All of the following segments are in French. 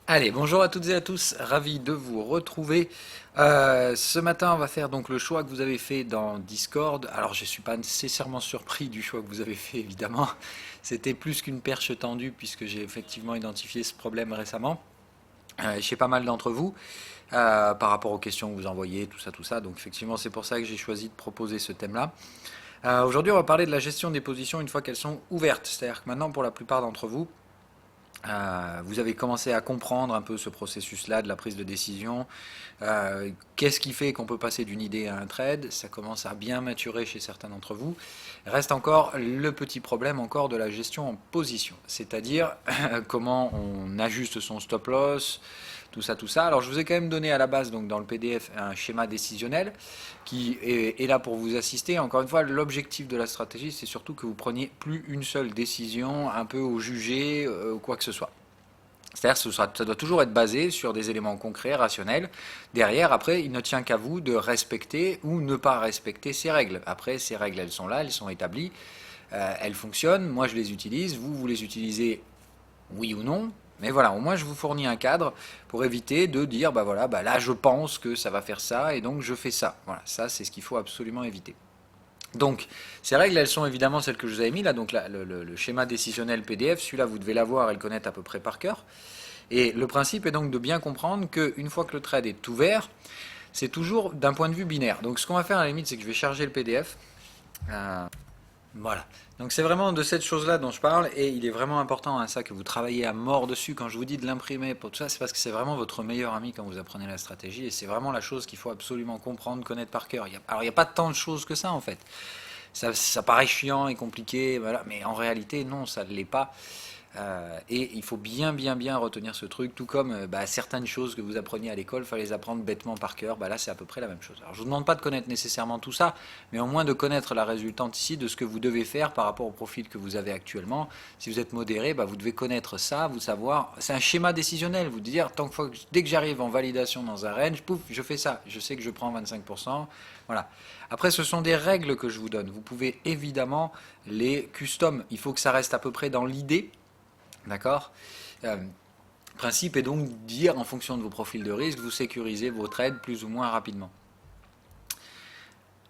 Allez, bonjour à toutes et à tous, ravi de vous retrouver. Ce matin, on va faire donc le choix que vous avez fait dans Discord. Alors, je ne suis pas nécessairement surpris du choix que vous avez fait, évidemment. C'était plus qu'une perche tendue puisque j'ai effectivement identifié ce problème récemment chez pas mal d'entre vous par rapport aux questions que vous envoyez, tout ça, tout ça. Donc, effectivement, c'est pour ça que j'ai choisi de proposer ce thème-là. Aujourd'hui, on va parler de la gestion des positions une fois qu'elles sont ouvertes. C'est-à-dire que maintenant, pour la plupart d'entre vous, vous avez commencé à comprendre un peu ce processus-là de la prise de décision. Qu'est-ce qui fait qu'on peut passer d'une idée à un trade? Ça commence à bien maturer chez certains d'entre vous. Reste encore le petit problème encore de la gestion en position, c'est-à-dire comment on ajuste son stop loss, tout ça, tout ça. Alors je vous ai quand même donné à la base, donc dans le PDF, un schéma décisionnel qui est là pour vous assister. Encore une fois, l'objectif de la stratégie, c'est surtout que vous preniez plus une seule décision, un peu au jugé, ou quoi que ce soit. C'est-à-dire que ça doit toujours être basé sur des éléments concrets, rationnels. Derrière, après, il ne tient qu'à vous de respecter ou ne pas respecter ces règles. Après, ces règles, elles sont là, elles sont établies, elles fonctionnent. Moi, je les utilise. Vous les utilisez, oui ou non. Mais voilà, au moins, je vous fournis un cadre pour éviter de dire, bah voilà, bah là, je pense que ça va faire ça et donc je fais ça. Voilà, ça, c'est ce qu'il faut absolument éviter. Donc, ces règles, elles sont évidemment celles que je vous avais mis là. Donc, là, le schéma décisionnel PDF, celui-là, vous devez l'avoir et le connaître à peu près par cœur. Et le principe est donc de bien comprendre qu'une fois que le trade est ouvert, c'est toujours d'un point de vue binaire. Donc ce qu'on va faire à la limite, c'est que je vais charger le PDF. Euh, voilà. Donc c'est vraiment de cette chose-là dont je parle et il est vraiment important ça que vous travaillez à mort dessus. Quand je vous dis de l'imprimer pour tout ça, c'est parce que c'est vraiment votre meilleur ami quand vous apprenez la stratégie et c'est vraiment la chose qu'il faut absolument comprendre, connaître par cœur. Alors il n'y a pas tant de choses que ça en fait. Ça paraît chiant et compliqué, voilà, mais en réalité non, ça ne l'est pas. Et il faut bien retenir ce truc, tout comme certaines choses que vous appreniez à l'école, il fallait les apprendre bêtement par cœur. Là, c'est à peu près la même chose. Alors, je ne vous demande pas de connaître nécessairement tout ça, mais au moins de connaître la résultante ici de ce que vous devez faire par rapport au profil que vous avez actuellement. Si vous êtes modéré, vous devez connaître ça, vous savoir. C'est un schéma décisionnel. Vous dire, dès que j'arrive en validation dans un range, pouf, je fais ça. Je sais que je prends 25%. Voilà. Après, ce sont des règles que je vous donne. Vous pouvez évidemment les custom. Il faut que ça reste à peu près dans l'idée. D'accord. Le principe est donc de dire, en fonction de vos profils de risque, vous sécurisez vos trades plus ou moins rapidement.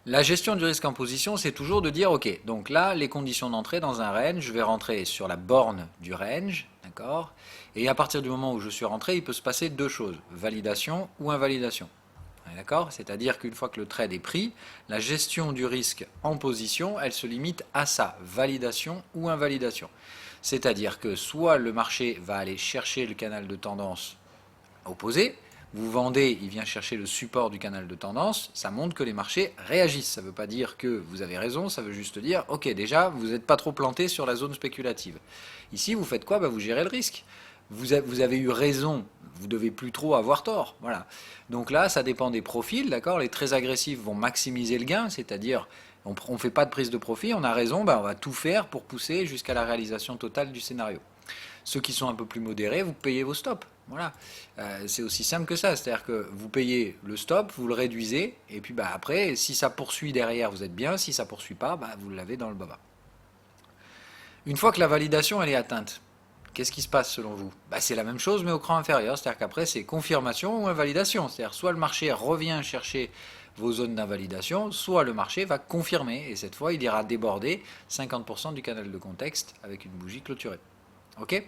La gestion du risque en position, c'est toujours de dire, ok, donc là, les conditions d'entrée dans un range, je vais rentrer sur la borne du range, d'accord. Et à partir du moment où je suis rentré, il peut se passer deux choses, validation ou invalidation. D'accord. C'est-à-dire qu'une fois que le trade est pris, la gestion du risque en position, elle se limite à ça, validation ou invalidation. C'est-à-dire que soit le marché va aller chercher le canal de tendance opposé, vous vendez, il vient chercher le support du canal de tendance, ça montre que les marchés réagissent. Ça ne veut pas dire que vous avez raison, ça veut juste dire, ok, déjà, vous n'êtes pas trop planté sur la zone spéculative. Ici, vous faites quoi? Vous gérez le risque. Vous avez eu raison, vous devez plus trop avoir tort. Voilà. Donc là, ça dépend des profils, d'accord. Les très agressifs vont maximiser le gain, c'est-à-dire on ne fait pas de prise de profit, on a raison, on va tout faire pour pousser jusqu'à la réalisation totale du scénario. Ceux qui sont un peu plus modérés, vous payez vos stops. Voilà. C'est aussi simple que ça. C'est-à-dire que vous payez le stop, vous le réduisez, et puis après, si ça poursuit derrière, vous êtes bien. Si ça poursuit pas, vous l'avez dans le baba. Une fois que la validation elle est atteinte, qu'est-ce qui se passe selon vous? C'est la même chose mais au cran inférieur, c'est-à-dire qu'après c'est confirmation ou invalidation. C'est-à-dire soit le marché revient chercher vos zones d'invalidation, soit le marché va confirmer et cette fois il ira déborder 50% du canal de contexte avec une bougie clôturée. Ok?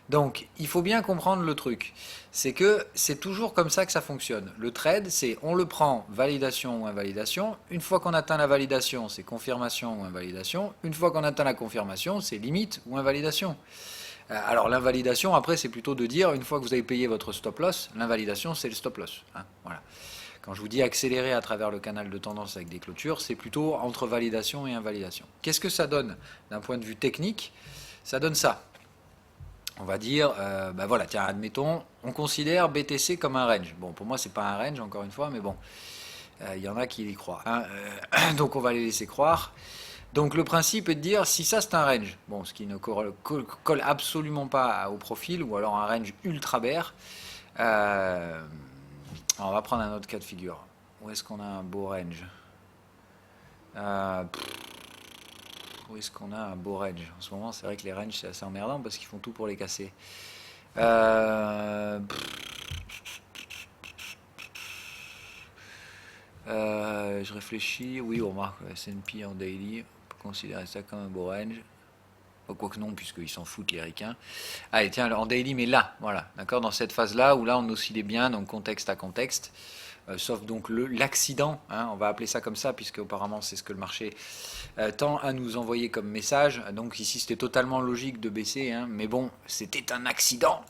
Donc, il faut bien comprendre le truc. C'est que c'est toujours comme ça que ça fonctionne. Le trade, c'est on le prend validation ou invalidation. Une fois qu'on atteint la validation, c'est confirmation ou invalidation. Une fois qu'on atteint la confirmation, c'est limite ou invalidation. Alors l'invalidation, après, c'est plutôt de dire, une fois que vous avez payé votre stop loss, l'invalidation, c'est le stop loss. Hein, voilà. Quand je vous dis accélérer à travers le canal de tendance avec des clôtures, c'est plutôt entre validation et invalidation. Qu'est-ce que ça donne d'un point de vue technique? Ça donne ça. On va dire, voilà, tiens, admettons, on considère BTC comme un range. Bon, pour moi, c'est pas un range, encore une fois, mais bon, il y en a qui y croient. Hein, donc, on va les laisser croire. Donc, le principe est de dire, si ça, c'est un range, bon, ce qui ne colle absolument pas au profil, ou alors un range ultra bear, on va prendre un autre cas de figure. Où est-ce qu'on a un beau range? Où est-ce qu'on a un beau range? En ce moment, c'est vrai que les ranges, c'est assez emmerdant parce qu'ils font tout pour les casser. je réfléchis. Oui, on remarque S&P en daily. On peut considérer ça comme un beau range. Quoique non, puisqu'ils s'en foutent les ricains. Allez, tiens, en daily, mais là, voilà, d'accord, dans cette phase-là, où là, on oscillait bien, donc contexte à contexte, sauf donc l'accident, hein, on va appeler ça comme ça, puisque apparemment c'est ce que le marché tend à nous envoyer comme message. Donc ici, c'était totalement logique de baisser, hein, mais bon, c'était un accident.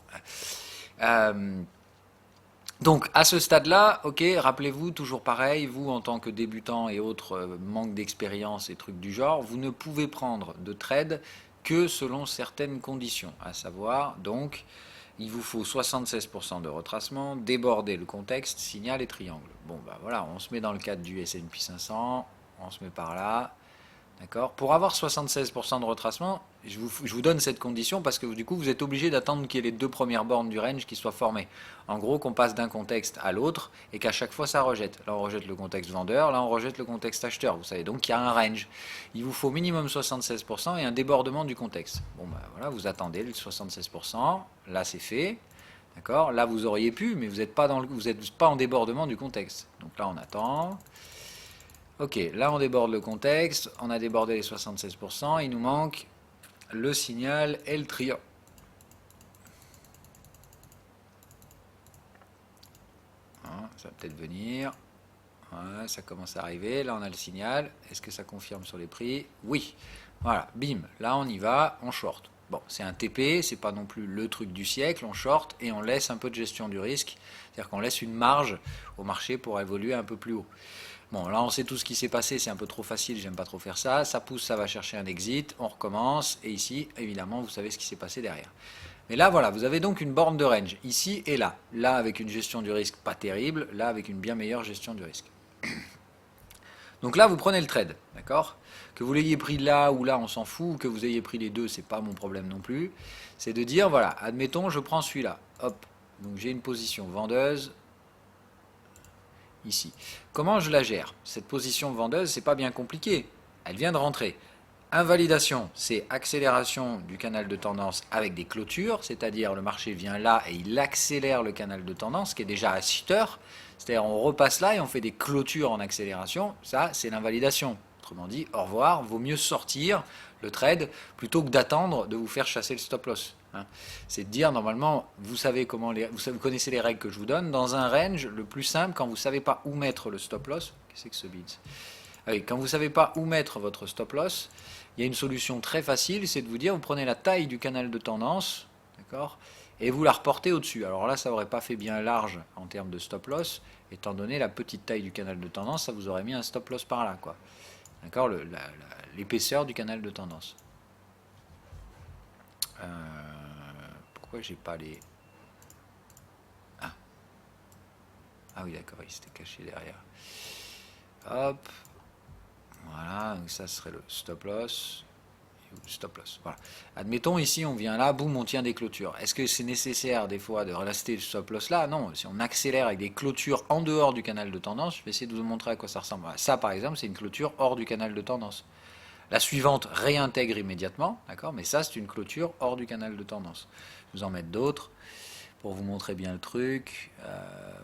Donc à ce stade-là, ok, rappelez-vous, toujours pareil, vous en tant que débutant et autres manque d'expérience et trucs du genre, vous ne pouvez prendre de trade que selon certaines conditions, à savoir, donc, il vous faut 76% de retracement, déborder le contexte, signal et triangle. Bon, bah voilà, on se met dans le cadre du S&P 500, on se met par là, d'accord. Pour avoir 76% de retracement, je vous donne cette condition parce que du coup, vous êtes obligé d'attendre qu'il y ait les deux premières bornes du range qui soient formées. En gros, qu'on passe d'un contexte à l'autre et qu'à chaque fois, ça rejette. Là, on rejette le contexte vendeur, là, on rejette le contexte acheteur. Vous savez, donc il y a un range. Il vous faut minimum 76% et un débordement du contexte. Bon, ben voilà, vous attendez le 76%. Là, c'est fait. D'accord. Là, vous auriez pu, mais vous n'êtes pas, pas en débordement du contexte. Donc là, on attend. Ok, là on déborde le contexte, on a débordé les 76%, il nous manque le signal et le triangle. Ça va peut-être venir. Voilà, ça commence à arriver. Là on a le signal. Est-ce que ça confirme sur les prix? Oui. Voilà, bim. Là on y va, on short. Bon, c'est un TP, c'est pas non plus le truc du siècle, on short et on laisse un peu de gestion du risque. C'est-à-dire qu'on laisse une marge au marché pour évoluer un peu plus haut. Bon, là on sait tout ce qui s'est passé, c'est un peu trop facile, j'aime pas trop faire ça. Ça pousse, ça va chercher un exit, on recommence, et ici, évidemment, vous savez ce qui s'est passé derrière. Mais là, voilà, vous avez donc une borne de range, ici et là. Là, avec une gestion du risque pas terrible, là, avec une bien meilleure gestion du risque. Donc là, vous prenez le trade, d'accord? Que vous l'ayez pris là ou là, on s'en fout, ou que vous ayez pris les deux, c'est pas mon problème non plus. C'est de dire, voilà, admettons, je prends celui-là, hop, donc j'ai une position vendeuse, ici. Comment je la gère? Cette position vendeuse, c'est pas bien compliqué. Elle vient de rentrer. Invalidation, c'est accélération du canal de tendance avec des clôtures, c'est-à-dire le marché vient là et il accélère le canal de tendance qui est déjà à 6 heures. C'est-à-dire on repasse là et on fait des clôtures en accélération. Ça, c'est l'invalidation. Autrement dit, au revoir, vaut mieux sortir le trade plutôt que d'attendre de vous faire chasser le stop loss. Hein. C'est de dire, normalement, vous savez comment vous connaissez les règles que je vous donne. Dans un range, le plus simple, quand vous ne savez pas où mettre le stop loss, qu'est-ce que ce bid? Quand vous ne savez pas où mettre votre stop loss, il y a une solution très facile, c'est de vous dire, vous prenez la taille du canal de tendance, d'accord, et vous la reportez au-dessus. Alors là, ça n'aurait pas fait bien large en termes de stop loss, étant donné la petite taille du canal de tendance, ça vous aurait mis un stop loss par là, quoi. D'accord, l'épaisseur du canal de tendance. Pourquoi j'ai pas les... Ah oui, d'accord, il s'était caché derrière. Hop. Voilà, donc ça serait le stop loss. Stop loss, voilà. Admettons ici, on vient là, boum, on tient des clôtures. Est-ce que c'est nécessaire des fois de rester le stop loss là? Non, si on accélère avec des clôtures en dehors du canal de tendance, je vais essayer de vous montrer à quoi ça ressemble. Ça, par exemple, c'est une clôture hors du canal de tendance. La suivante réintègre immédiatement, d'accord, mais ça, c'est une clôture hors du canal de tendance. Je vais vous en mettre d'autres pour vous montrer bien le truc.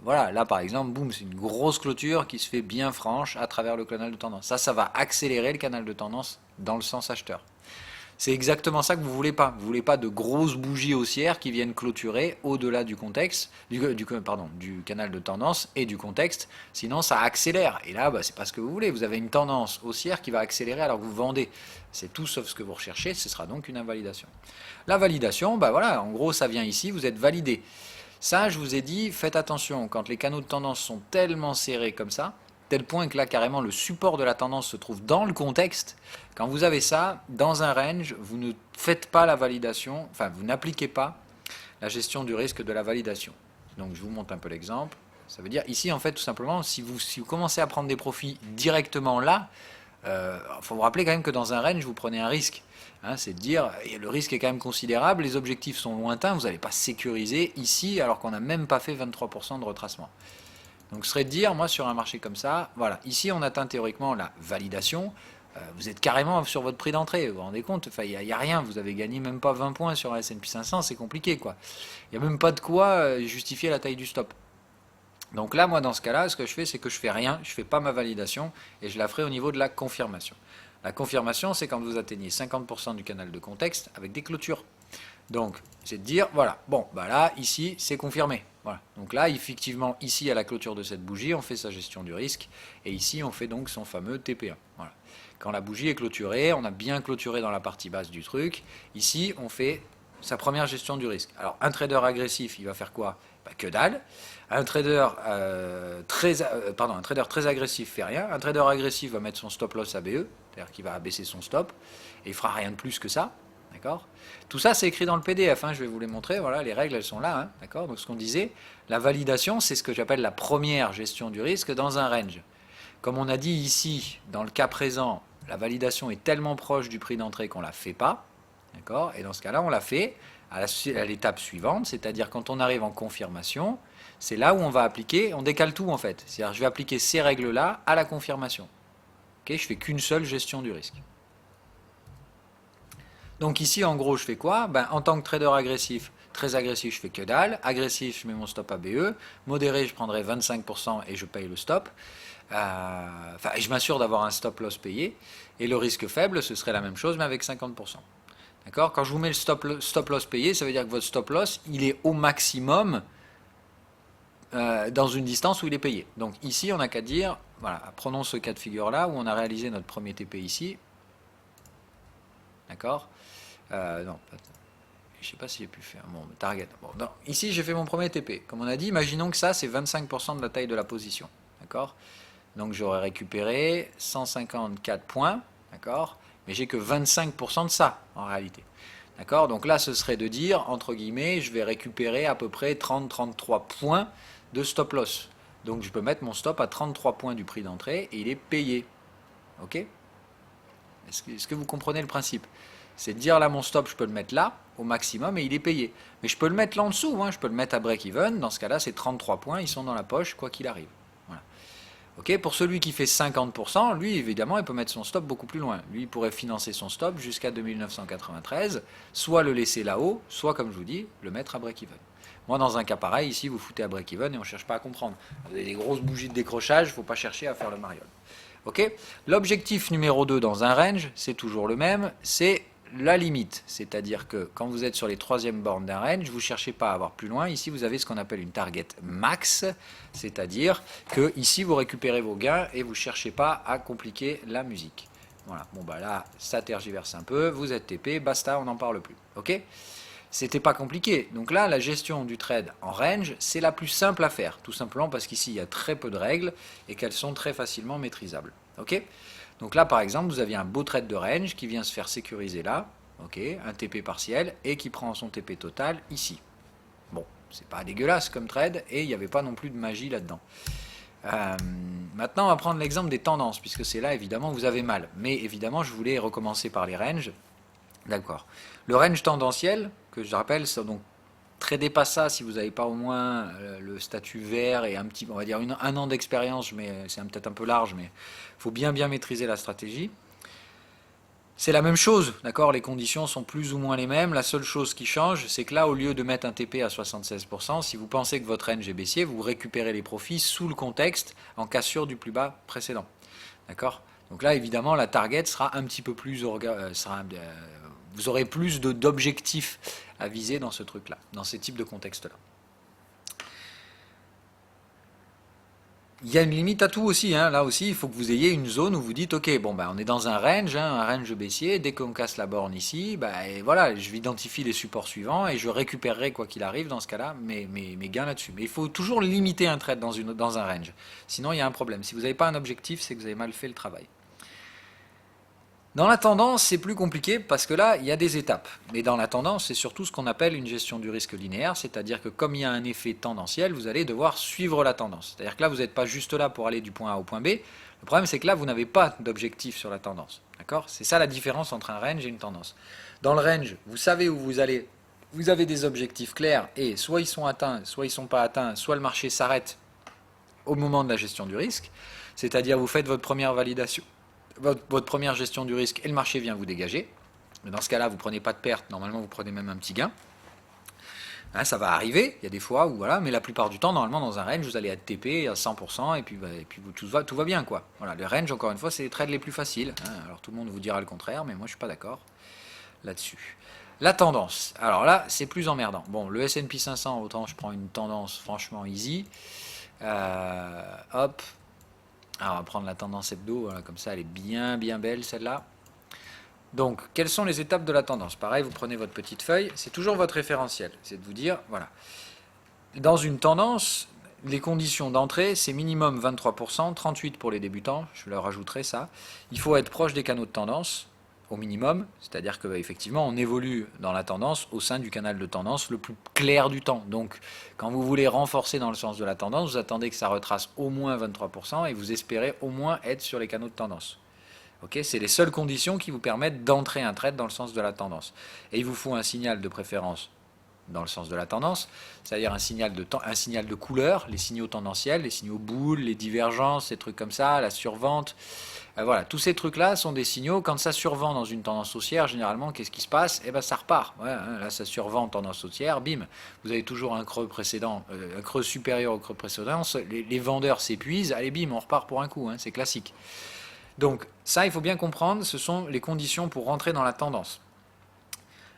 Voilà, là par exemple, boum, c'est une grosse clôture qui se fait bien franche à travers le canal de tendance. Ça va accélérer le canal de tendance dans le sens acheteur. C'est exactement ça que vous voulez pas. Vous voulez pas de grosses bougies haussières qui viennent clôturer au-delà du contexte, du canal de tendance et du contexte. Sinon, ça accélère. Et là, c'est pas ce que vous voulez. Vous avez une tendance haussière qui va accélérer alors que vous vendez. C'est tout sauf ce que vous recherchez. Ce sera donc une invalidation. La validation, voilà, en gros, ça vient ici. Vous êtes validé. Ça, je vous ai dit, faites attention. Quand les canaux de tendance sont tellement serrés comme ça, tel point que là, carrément, le support de la tendance se trouve dans le contexte. Quand vous avez ça, dans un range, vous ne faites pas la validation, enfin, vous n'appliquez pas la gestion du risque de la validation. Donc, je vous montre un peu l'exemple. Ça veut dire, ici, en fait, tout simplement, si vous commencez à prendre des profits directement là, faut vous rappeler quand même que dans un range, vous prenez un risque. Hein, c'est de dire, le risque est quand même considérable, les objectifs sont lointains, vous n'allez pas sécuriser ici, alors qu'on n'a même pas fait 23% de retracement. Donc ce serait de dire, moi sur un marché comme ça, voilà, ici on atteint théoriquement la validation, vous êtes carrément sur votre prix d'entrée, vous vous rendez compte, enfin il n'y a rien, vous avez gagné même pas 20 points sur la S&P 500, c'est compliqué quoi. Il n'y a même pas de quoi justifier la taille du stop. Donc là, moi, dans ce cas-là, ce que je fais, c'est que je fais rien, je fais pas ma validation, et je la ferai au niveau de la confirmation. La confirmation, c'est quand vous atteignez 50% du canal de contexte avec des clôtures. Donc, c'est de dire, voilà, bon, bah là, ici, c'est confirmé. Voilà. Donc là, effectivement, ici, à la clôture de cette bougie, on fait sa gestion du risque, et ici, on fait donc son fameux TP1. Voilà. Quand la bougie est clôturée, on a bien clôturé dans la partie basse du truc. Ici, on fait sa première gestion du risque. Alors, un trader agressif, il va faire quoi? Bah, que dalle. Un trader, un trader très agressif fait rien. Un trader agressif va mettre son stop loss ABE, c'est-à-dire qu'il va abaisser son stop, et il fera rien de plus que ça. D'accord? Tout ça, c'est écrit dans le PDF, hein, je vais vous les montrer. Voilà, les règles, elles sont là. Hein, d'accord? Donc, ce qu'on disait, la validation, c'est ce que j'appelle la première gestion du risque dans un range. Comme on a dit ici, dans le cas présent, la validation est tellement proche du prix d'entrée qu'on ne la fait pas. D'accord? Et dans ce cas-là, on la fait à l'étape suivante, c'est-à-dire quand on arrive en confirmation, c'est là où on va appliquer, on décale tout en fait. C'est-à-dire je vais appliquer ces règles-là à la confirmation. Okay? Je fais qu'une seule gestion du risque. Donc ici, en gros, je fais quoi? Ben, en tant que trader agressif, très agressif, je fais que dalle. Agressif, je mets mon stop ABE. Modéré, je prendrai 25% et je paye le stop. Je m'assure d'avoir un stop loss payé. Et le risque faible, ce serait la même chose, mais avec 50%. D'accord? Quand je vous mets le stop loss payé, ça veut dire que votre stop loss, il est au maximum dans une distance où il est payé. Donc ici, on n'a qu'à dire, voilà, prenons ce cas de figure-là, où on a réalisé notre premier TP ici. D'accord? Non, je ne sais pas si j'ai pu faire. Bon, target. Bon, non. Ici, j'ai fait mon premier TP. Comme on a dit, imaginons que ça, c'est 25% de la taille de la position. D'accord? Donc j'aurais récupéré 154 points. D'accord? Mais j'ai que 25% de ça, en réalité. D'accord? Donc là, ce serait de dire, entre guillemets, je vais récupérer à peu près 30-33 points de stop loss. Donc je peux mettre mon stop à 33 points du prix d'entrée et il est payé. Ok? Est-ce que vous comprenez le principe? C'est de dire là, mon stop, je peux le mettre là, au maximum, et il est payé. Mais je peux le mettre là en dessous, hein, je peux le mettre à break-even. Dans ce cas-là, c'est 33 points, ils sont dans la poche, quoi qu'il arrive. Voilà. Okay, pour celui qui fait 50%, lui, évidemment, il peut mettre son stop beaucoup plus loin. Lui, il pourrait financer son stop jusqu'à 2993, soit le laisser là-haut, soit, comme je vous dis, le mettre à break-even. Moi, dans un cas pareil, ici, vous foutez à break-even et on ne cherche pas à comprendre. Vous avez des grosses bougies de décrochage, il ne faut pas chercher à faire le mariole. Okay, l'objectif numéro 2 dans un range, c'est toujours le même, c'est la limite. C'est-à-dire que quand vous êtes sur les troisièmes bornes d'un range, vous ne cherchez pas à avoir plus loin. Ici, vous avez ce qu'on appelle une target max, c'est-à-dire que ici, vous récupérez vos gains et vous ne cherchez pas à compliquer la musique. Voilà, bon bah là, ça tergiverse un peu, vous êtes TP, basta, on n'en parle plus. Ok? C'était pas compliqué. Donc là, la gestion du trade en range, c'est la plus simple à faire, tout simplement parce qu'ici, il y a très peu de règles et qu'elles sont très facilement maîtrisables. Ok? Donc là, par exemple, vous aviez un beau trade de range qui vient se faire sécuriser là, ok, un TP partiel, et qui prend son TP total ici. Bon, c'est pas dégueulasse comme trade, et il n'y avait pas non plus de magie là-dedans. Maintenant, on va prendre l'exemple des tendances, puisque c'est là, évidemment, vous avez mal. Mais évidemment, je voulais recommencer par les ranges. D'accord. Le range tendanciel, que je rappelle, c'est donc tradez pas ça si vous n'avez pas au moins le statut vert et un petit, on va dire un an d'expérience, mais c'est peut-être un peu large, mais il faut bien maîtriser la stratégie. C'est la même chose, d'accord? Les conditions sont plus ou moins les mêmes. La seule chose qui change, c'est que là, au lieu de mettre un TP à 76%, si vous pensez que votre range est baissier, vous récupérez les profits sous le contexte en cassure du plus bas précédent. D'accord? Donc là, évidemment, la target sera un petit peu plus... vous aurez plus d'objectifs à viser dans ce truc-là, dans ces types de contextes-là. Il y a une limite à tout aussi, hein. Là aussi, il faut que vous ayez une zone où vous dites, ok, bon, ben, on est dans un range baissier, dès qu'on casse la borne ici, ben, et voilà, je identifie les supports suivants et je récupérerai, quoi qu'il arrive, dans ce cas-là, mes gains là-dessus. Mais il faut toujours limiter un trade dans un range, sinon il y a un problème. Si vous n'avez pas un objectif, c'est que vous avez mal fait le travail. Dans la tendance, c'est plus compliqué parce que là, il y a des étapes. Mais dans la tendance, c'est surtout ce qu'on appelle une gestion du risque linéaire, c'est-à-dire que comme il y a un effet tendanciel, vous allez devoir suivre la tendance. C'est-à-dire que là, vous n'êtes pas juste là pour aller du point A au point B. Le problème, c'est que là, vous n'avez pas d'objectif sur la tendance. D'accord? C'est ça la différence entre un range et une tendance. Dans le range, vous savez où vous allez, vous avez des objectifs clairs et soit ils sont atteints, soit ils ne sont pas atteints, soit le marché s'arrête au moment de la gestion du risque. C'est-à-dire vous faites votre première validation, votre première gestion du risque et le marché vient vous dégager. Mais dans ce cas-là, vous ne prenez pas de perte, normalement vous prenez même un petit gain. Hein, ça va arriver, il y a des fois où voilà, mais la plupart du temps, normalement, dans un range, vous allez être TP à 100% et puis, tout va bien, quoi. Voilà, le range, encore une fois, c'est les trades les plus faciles. Hein. Alors tout le monde vous dira le contraire, mais moi je suis pas d'accord là-dessus. La tendance, alors là, c'est plus emmerdant. Bon, le S&P 500, autant je prends une tendance franchement easy. Hop, alors on va prendre la tendance hebdo, voilà, comme ça, elle est bien belle celle-là. Donc, quelles sont les étapes de la tendance? Pareil, vous prenez votre petite feuille, c'est toujours votre référentiel. C'est de vous dire, voilà, dans une tendance, les conditions d'entrée, c'est minimum 23%, 38% pour les débutants, je leur rajouterai ça. Il faut être proche des canaux de tendance, au minimum, c'est-à-dire qu'effectivement, on évolue dans la tendance au sein du canal de tendance le plus clair du temps. Donc, quand vous voulez renforcer dans le sens de la tendance, vous attendez que ça retrace au moins 23% et vous espérez au moins être sur les canaux de tendance. Okay, c'est les seules conditions qui vous permettent d'entrer un trade dans le sens de la tendance. Et il vous faut un signal de préférence dans le sens de la tendance, c'est-à-dire un signal de couleur, les signaux tendanciels, les signaux boules, les divergences, ces trucs comme ça, la survente. Voilà, tous ces trucs-là sont des signaux. Quand ça survend dans une tendance haussière, généralement, qu'est-ce qui se passe? Eh ben, ça repart. Ouais, hein, là, ça survend en tendance haussière, bim. Vous avez toujours un creux précédent, un creux supérieur au creux précédent. Les vendeurs s'épuisent, allez, bim, on repart pour un coup. Hein, c'est classique. Donc, ça, il faut bien comprendre, ce sont les conditions pour rentrer dans la tendance.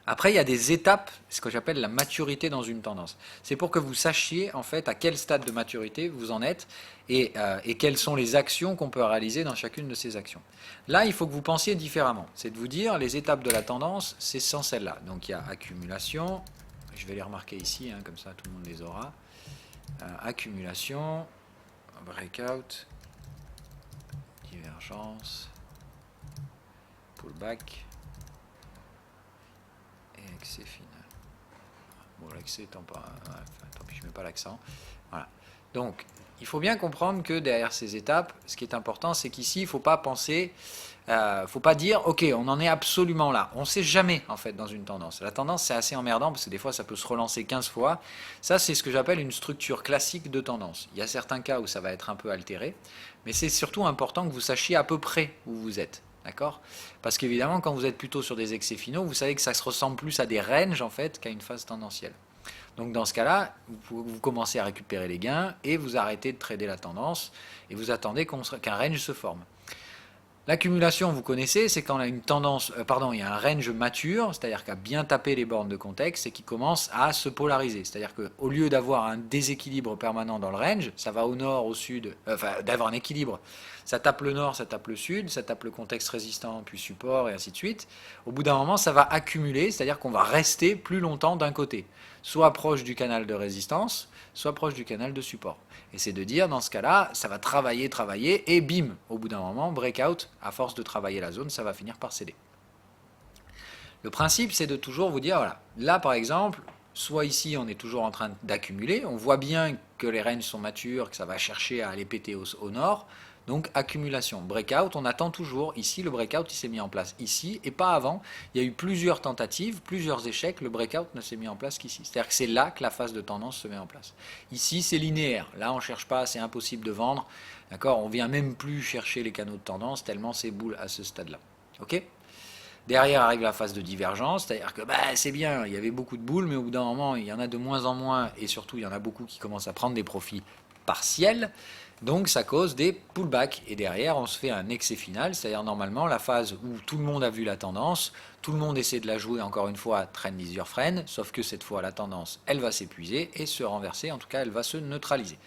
Après, il y a des étapes, ce que j'appelle la maturité dans une tendance. C'est pour que vous sachiez en fait à quel stade de maturité vous en êtes et quelles sont les actions qu'on peut réaliser dans chacune de ces actions. Là, il faut que vous pensiez différemment. C'est de vous dire, les étapes de la tendance, c'est sans celle-là. Donc il y a accumulation, je vais les remarquer ici, hein, comme ça tout le monde les aura. Accumulation, breakout, divergence, pullback, et excès final. Bon, l'excès étant pas... tant pis, je ne mets pas l'accent. Voilà. Donc, il faut bien comprendre que derrière ces étapes, ce qui est important, c'est qu'ici, il ne faut pas penser... faut pas dire, ok, on en est absolument là. On ne sait jamais, en fait, dans une tendance. La tendance, c'est assez emmerdant, parce que des fois, ça peut se relancer 15 fois. Ça, c'est ce que j'appelle une structure classique de tendance. Il y a certains cas où ça va être un peu altéré, mais c'est surtout important que vous sachiez à peu près où vous êtes. D'accord? Parce qu'évidemment, quand vous êtes plutôt sur des excès finaux, vous savez que ça se ressemble plus à des ranges, en fait, qu'à une phase tendancielle. Donc dans ce cas-là, vous commencez à récupérer les gains et vous arrêtez de trader la tendance et vous attendez qu'un range se forme. L'accumulation, vous connaissez, c'est quand on a une tendance, il y a un range mature, c'est-à-dire qu'à bien taper les bornes de contexte et qui commence à se polariser. C'est-à-dire qu'au lieu d'avoir un déséquilibre permanent dans le range, ça va au nord, au sud, d'avoir un équilibre. Ça tape le nord, ça tape le sud, ça tape le contexte résistant, puis support, et ainsi de suite. Au bout d'un moment, ça va accumuler, c'est-à-dire qu'on va rester plus longtemps d'un côté, soit proche du canal de résistance, soit proche du canal de support. Et c'est de dire, dans ce cas-là, ça va travailler, et bim, au bout d'un moment, breakout, à force de travailler la zone, ça va finir par céder. Le principe, c'est de toujours vous dire, voilà, là par exemple, soit ici, on est toujours en train d'accumuler, on voit bien que les ranges sont matures, que ça va chercher à aller péter au nord, donc accumulation. Breakout, on attend toujours. Ici, le breakout, il s'est mis en place ici et pas avant. Il y a eu plusieurs tentatives, plusieurs échecs. Le breakout ne s'est mis en place qu'ici. C'est-à-dire que c'est là que la phase de tendance se met en place. Ici, c'est linéaire. Là, on ne cherche pas, c'est impossible de vendre. D'accord? On ne vient même plus chercher les canaux de tendance tellement c'est boule à ce stade-là. OK? Derrière arrive la phase de divergence, c'est-à-dire que c'est bien, il y avait beaucoup de boules, mais au bout d'un moment, il y en a de moins en moins, et surtout, il y en a beaucoup qui commencent à prendre des profits partiels. Donc ça cause des pullbacks et derrière on se fait un excès final, c'est-à-dire normalement la phase où tout le monde a vu la tendance, tout le monde essaie de la jouer encore une fois trend is your friend, sauf que cette fois la tendance elle va s'épuiser et se renverser, en tout cas elle va se neutraliser.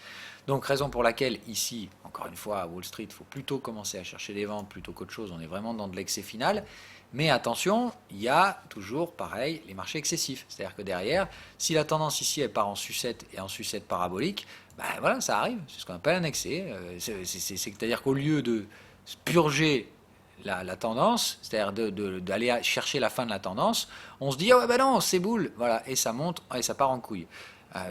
Donc raison pour laquelle ici, encore une fois à Wall Street, il faut plutôt commencer à chercher des ventes plutôt qu'autre chose, on est vraiment dans de l'excès final. Mais attention, il y a toujours, pareil, les marchés excessifs. C'est-à-dire que derrière, si la tendance ici, elle part en sucette et en sucette parabolique, voilà, ça arrive. C'est ce qu'on appelle un excès. C'est-à-dire qu'au lieu de purger la tendance, c'est-à-dire d'aller chercher la fin de la tendance, on se dit, ah ouais, non, c'est boule. Voilà, et ça monte et ça part en couille.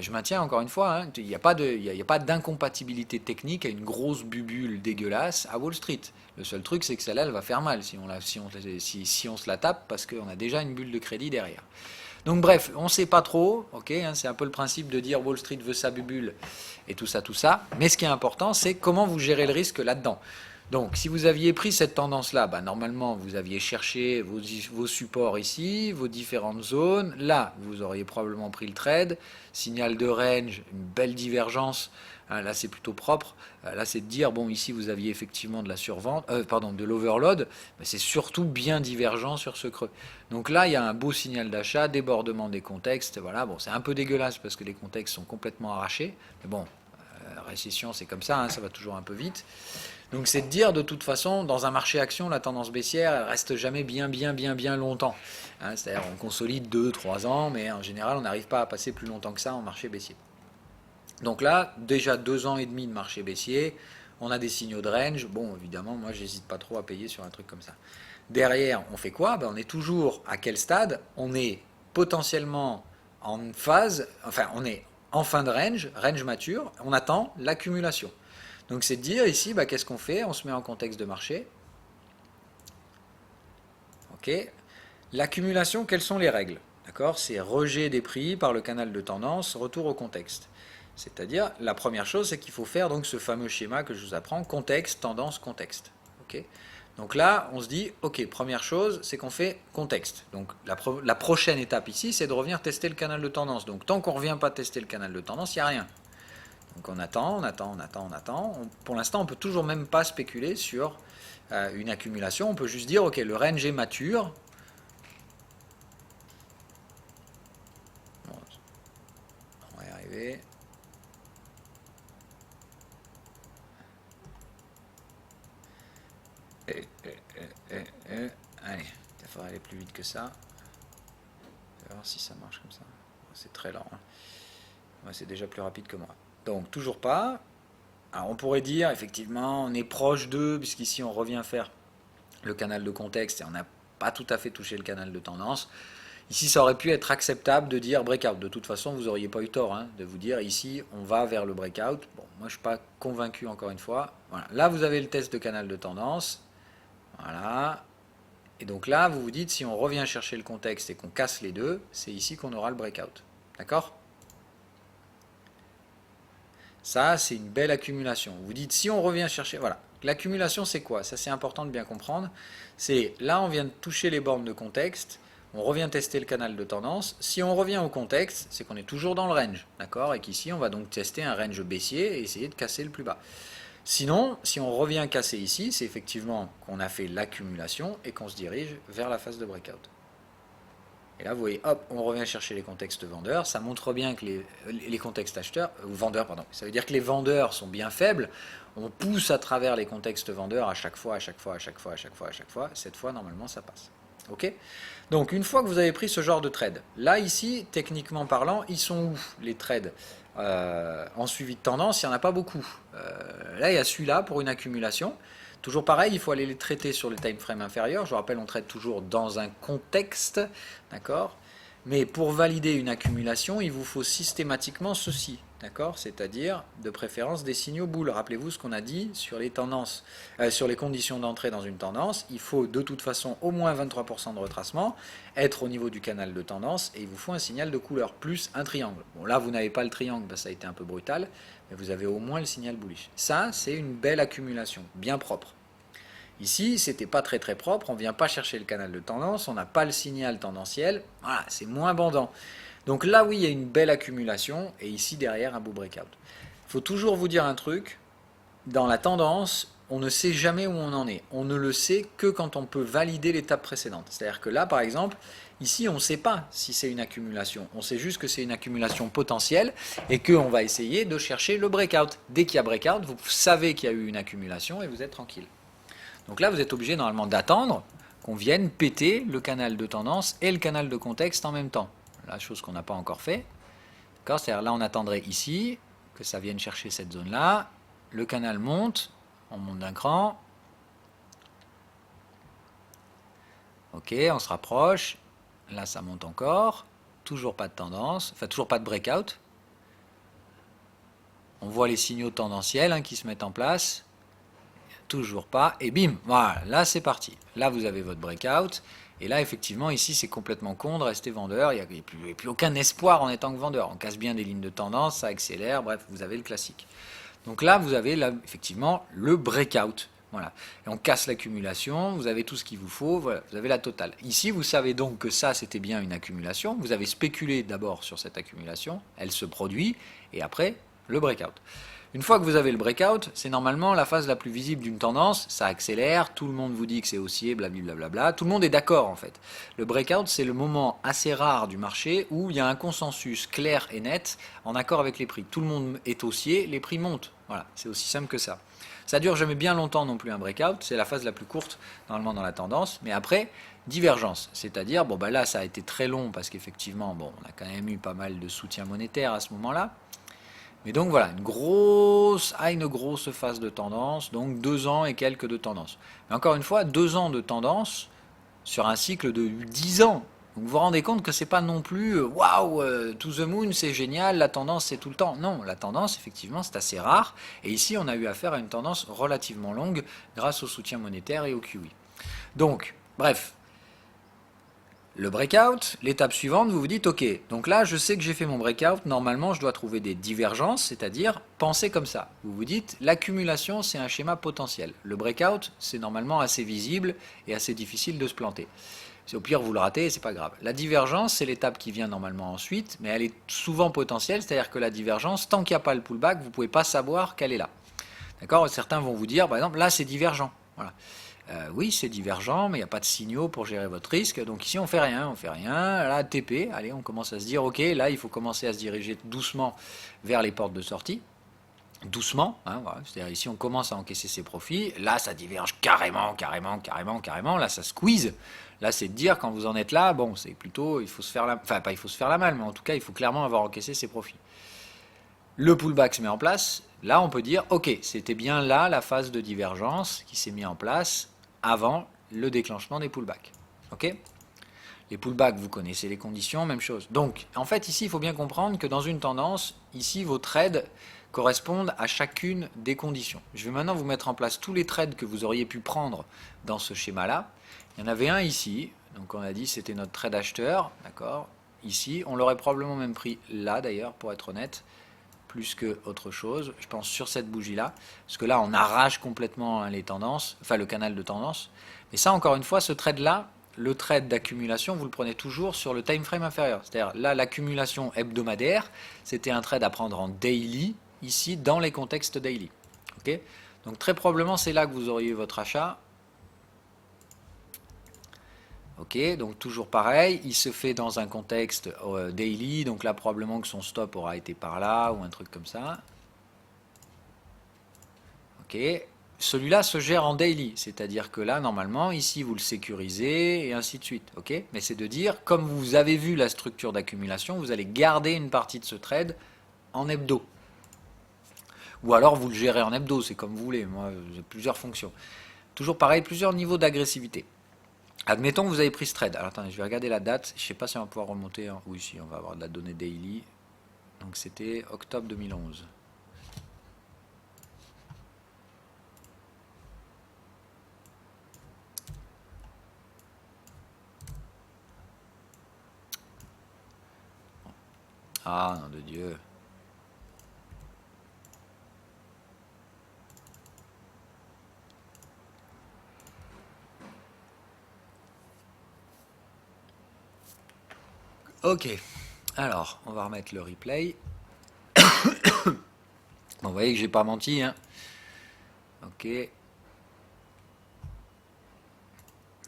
Je maintiens encore une fois, hein, il n'y a pas d'incompatibilité technique à une grosse bubule dégueulasse à Wall Street. Le seul truc, c'est que celle-là, elle va faire mal si on se la tape parce qu'on a déjà une bulle de crédit derrière. Donc bref, on ne sait pas trop, okay, hein, c'est un peu le principe de dire Wall Street veut sa bubule et tout ça. Mais ce qui est important, c'est comment vous gérez le risque là-dedans. Donc, si vous aviez pris cette tendance-là, bah, normalement, vous aviez cherché vos supports ici, vos différentes zones. Là, vous auriez probablement pris le trade. Signal de range, une belle divergence. Hein, là, c'est plutôt propre. Là, c'est de dire, bon, ici, vous aviez effectivement de la survente, de l'overload. Mais c'est surtout bien divergent sur ce creux. Donc là, il y a un beau signal d'achat, débordement des contextes. Voilà, bon, c'est un peu dégueulasse parce que les contextes sont complètement arrachés. Mais bon, récession, c'est comme ça, hein, ça va toujours un peu vite. Donc c'est de dire, de toute façon, dans un marché action, la tendance baissière, elle reste jamais bien longtemps. Hein, c'est-à-dire on consolide 2-3 ans, mais en général, on n'arrive pas à passer plus longtemps que ça en marché baissier. Donc là, déjà 2 ans et demi de marché baissier, on a des signaux de range. Bon, évidemment, moi, j'hésite pas trop à payer sur un truc comme ça. Derrière, on fait quoi? Ben, on est toujours à quel stade? On est potentiellement en phase, enfin, on est en fin de range mature, on attend l'accumulation. Donc c'est de dire ici, bah, qu'est-ce qu'on fait? On se met en contexte de marché. Ok. L'accumulation, quelles sont les règles? D'accord? C'est rejet des prix par le canal de tendance, retour au contexte. C'est-à-dire, la première chose, c'est qu'il faut faire donc ce fameux schéma que je vous apprends, contexte, tendance, contexte. Ok. Donc là, on se dit, ok, première chose, c'est qu'on fait contexte. Donc la prochaine étape ici, c'est de revenir tester le canal de tendance. Donc tant qu'on ne revient pas tester le canal de tendance, il n'y a rien. Donc on attend. Pour l'instant, on ne peut toujours même pas spéculer sur une accumulation. On peut juste dire, ok, le range est mature. Bon, on va y arriver. Allez, il faudrait aller plus vite que ça. On va voir si ça marche comme ça. C'est très lent. Hein. Moi, c'est déjà plus rapide que moi. Donc, toujours pas. Alors, on pourrait dire, effectivement, on est proche d'eux, puisqu'ici, on revient faire le canal de contexte et on n'a pas tout à fait touché le canal de tendance. Ici, ça aurait pu être acceptable de dire breakout. De toute façon, vous n'auriez pas eu tort hein, de vous dire ici, on va vers le breakout. Bon, moi, je ne suis pas convaincu encore une fois. Voilà. Là, vous avez le test de canal de tendance. Voilà. Et donc là, vous vous dites, si on revient chercher le contexte et qu'on casse les deux, c'est ici qu'on aura le breakout. D'accord? Ça, c'est une belle accumulation. Vous dites, si on revient chercher... Voilà. L'accumulation, c'est quoi? Ça, c'est important de bien comprendre. C'est, là, on vient de toucher les bornes de contexte. On revient tester le canal de tendance. Si on revient au contexte, c'est qu'on est toujours dans le range. D'accord? Et qu'ici, on va donc tester un range baissier et essayer de casser le plus bas. Sinon, si on revient casser ici, c'est effectivement qu'on a fait l'accumulation et qu'on se dirige vers la phase de breakout. Et là, vous voyez, hop, on revient chercher les contextes vendeurs. Ça montre bien que les contextes acheteurs, ou vendeurs, pardon. Ça veut dire que les vendeurs sont bien faibles. On pousse à travers les contextes vendeurs à chaque fois. Cette fois, normalement, ça passe. Ok? Donc, une fois que vous avez pris ce genre de trade, là, ici, techniquement parlant, ils sont où les trades en suivi de tendance? Il n'y en a pas beaucoup. Là, il y a celui-là pour une accumulation. Toujours pareil, il faut aller les traiter sur le time frame inférieur. Je vous rappelle, on traite toujours dans un contexte, d'accord? Mais pour valider une accumulation, il vous faut systématiquement ceci, d'accord? C'est-à-dire, de préférence, des signaux boules. Rappelez-vous ce qu'on a dit sur les tendances, sur les conditions d'entrée dans une tendance. Il faut de toute façon au moins 23% de retracement, être au niveau du canal de tendance, et il vous faut un signal de couleur plus un triangle. Bon, là, vous n'avez pas le triangle, ben, ça a été un peu brutal, mais vous avez au moins le signal bullish. Ça, c'est une belle accumulation, bien propre. Ici, c'était pas très propre, on ne vient pas chercher le canal de tendance, on n'a pas le signal tendanciel, voilà, c'est moins bandant. Donc là, oui, il y a une belle accumulation, et ici, derrière, un beau breakout. Il faut toujours vous dire un truc, dans la tendance, on ne sait jamais où on en est. On ne le sait que quand on peut valider l'étape précédente. C'est-à-dire que là, par exemple, ici, on ne sait pas si c'est une accumulation. On sait juste que c'est une accumulation potentielle et qu'on va essayer de chercher le breakout. Dès qu'il y a breakout, vous savez qu'il y a eu une accumulation et vous êtes tranquille. Donc là, vous êtes obligé normalement d'attendre qu'on vienne péter le canal de tendance et le canal de contexte en même temps. La chose qu'on n'a pas encore fait. C'est-à-dire là, on attendrait ici que ça vienne chercher cette zone-là. Le canal monte, on monte d'un cran. Ok, on se rapproche. Là, ça monte encore. Toujours pas de tendance, enfin toujours pas de breakout. On voit les signaux tendanciels qui se mettent en place. Toujours pas, et bim, voilà, là c'est parti. Là vous avez votre breakout, et là effectivement ici c'est complètement con de rester vendeur, il n'y a plus aucun espoir en étant que vendeur. On casse bien des lignes de tendance, ça accélère, bref, vous avez le classique. Donc là vous avez là, effectivement le breakout. Voilà. Et on casse l'accumulation, vous avez tout ce qu'il vous faut, voilà, vous avez la totale. Ici, vous savez donc que ça, c'était bien une accumulation. Vous avez spéculé d'abord sur cette accumulation, elle se produit, et après, le breakout. Une fois que vous avez le breakout, c'est normalement la phase la plus visible d'une tendance, ça accélère, tout le monde vous dit que c'est haussier, blablabla, tout le monde est d'accord en fait. Le breakout, c'est le moment assez rare du marché où il y a un consensus clair et net en accord avec les prix. Tout le monde est haussier, les prix montent. Voilà, c'est aussi simple que ça. Ça dure jamais bien longtemps non plus un breakout, c'est la phase la plus courte normalement dans la tendance, mais après, divergence, c'est-à-dire, bon bah là ça a été très long parce qu'effectivement, bon, on a quand même eu pas mal de soutien monétaire à ce moment-là, mais donc voilà, une grosse phase de tendance, donc 2 ans et quelques de tendance. Mais encore une fois, 2 ans de tendance sur un cycle de 10 ans. Donc vous vous rendez compte que c'est pas non plus waouh, to the moon, c'est génial, la tendance c'est tout le temps. Non, la tendance effectivement c'est assez rare. Et ici on a eu affaire à une tendance relativement longue grâce au soutien monétaire et au QE. Donc, bref, le breakout, l'étape suivante, vous vous dites ok, donc là je sais que j'ai fait mon breakout, normalement je dois trouver des divergences, c'est-à-dire penser comme ça. Vous vous dites l'accumulation c'est un schéma potentiel. Le breakout c'est normalement assez visible et assez difficile de se planter. Au pire, vous le ratez, c'est pas grave. La divergence, c'est l'étape qui vient normalement ensuite, mais elle est souvent potentielle, c'est-à-dire que la divergence, tant qu'il n'y a pas le pullback, vous ne pouvez pas savoir qu'elle est là. D'accord? Certains vont vous dire, par exemple, là c'est divergent. Voilà. Oui, c'est divergent, mais il n'y a pas de signaux pour gérer votre risque. Donc ici, on fait rien, on fait rien. Là, TP, allez, on commence à se dire, ok, là, il faut commencer à se diriger doucement vers les portes de sortie. Doucement, hein, voilà. C'est-à-dire ici, on commence à encaisser ses profits. Là, ça diverge carrément. Là, ça squeeze. Là, c'est de dire, quand vous en êtes là, bon, c'est plutôt, il faut se faire la, enfin, pas il faut se faire la malle, mais en tout cas, il faut clairement avoir encaissé ses profits. Le pullback se met en place. Là, on peut dire, ok, c'était bien là la phase de divergence qui s'est mise en place avant le déclenchement des pullbacks. Ok? Les pullbacks, vous connaissez les conditions, même chose. Donc, en fait, ici, il faut bien comprendre que dans une tendance, ici, vos trades correspondent à chacune des conditions. Je vais maintenant vous mettre en place tous les trades que vous auriez pu prendre dans ce schéma-là. Il y en avait un ici, donc on a dit c'était notre trade acheteur, d'accord? Ici, on l'aurait probablement même pris là d'ailleurs, pour être honnête, plus que autre chose. Je pense sur cette bougie-là, parce que là, on arrache complètement les tendances, enfin le canal de tendance. Mais ça, encore une fois, ce trade-là, le trade d'accumulation, vous le prenez toujours sur le time frame inférieur. C'est-à-dire là, l'accumulation hebdomadaire, c'était un trade à prendre en daily, ici, dans les contextes daily. Okay? Donc très probablement, c'est là que vous auriez votre achat. Ok, donc toujours pareil, il se fait dans un contexte daily, donc là probablement que son stop aura été par là, ou un truc comme ça. Ok, celui-là se gère en daily, c'est-à-dire que là, normalement, ici, vous le sécurisez, et ainsi de suite. Ok, mais c'est de dire, comme vous avez vu la structure d'accumulation, vous allez garder une partie de ce trade en hebdo. Ou alors, vous le gérez en hebdo, c'est comme vous voulez, moi, j'ai plusieurs fonctions. Toujours pareil, plusieurs niveaux d'agressivité. Admettons que vous avez pris ce trade. Alors attendez, je vais regarder la date. Je ne sais pas si on va pouvoir remonter. Oui, si, on va avoir de la donnée daily. Donc c'était octobre 2011. Ah, nom de Dieu. Ok. Alors, on va remettre le replay. Bon, vous voyez que j'ai pas menti, hein. Ok.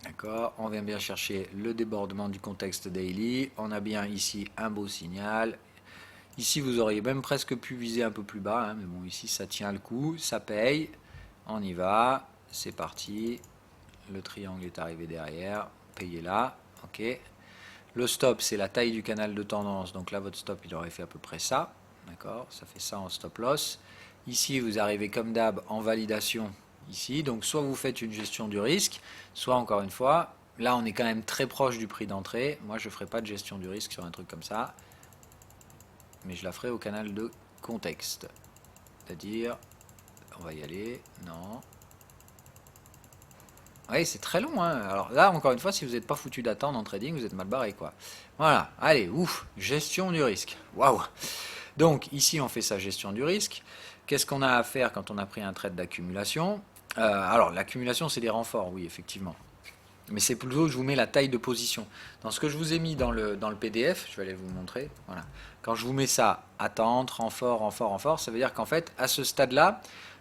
D'accord. On vient bien chercher le débordement du contexte daily. On a bien ici un beau signal. Ici, vous auriez même presque pu viser un peu plus bas, hein, mais bon, ici, ça tient le coup, ça paye. On y va. C'est parti. Le triangle est arrivé derrière. Payez là. Ok. Le stop, c'est la taille du canal de tendance. Donc là, votre stop, il aurait fait à peu près ça. D'accord? Ça fait ça en stop loss. Ici, vous arrivez comme d'hab en validation ici. Donc soit vous faites une gestion du risque, soit encore une fois, là on est quand même très proche du prix d'entrée. Moi, je ne ferai pas de gestion du risque sur un truc comme ça. Mais je la ferai au canal de contexte. C'est-à-dire, on va y aller. Non. Oui, c'est très long, hein. Alors là, encore une fois, si vous n'êtes pas foutu d'attendre en trading, vous êtes mal barré, quoi. Voilà, allez, ouf, gestion du risque. Waouh. Donc ici, on fait sa gestion du risque. Qu'est-ce qu'on a à faire quand on a pris un trade d'accumulation? Alors, l'accumulation, c'est des renforts, oui, effectivement. Mais c'est plutôt, je vous mets la taille de position. Dans ce que je vous ai mis dans le PDF, je vais aller vous montrer. Voilà. Quand je vous mets ça, attente, renfort, renfort, renfort, ça veut dire qu'en fait, à ce stade-là,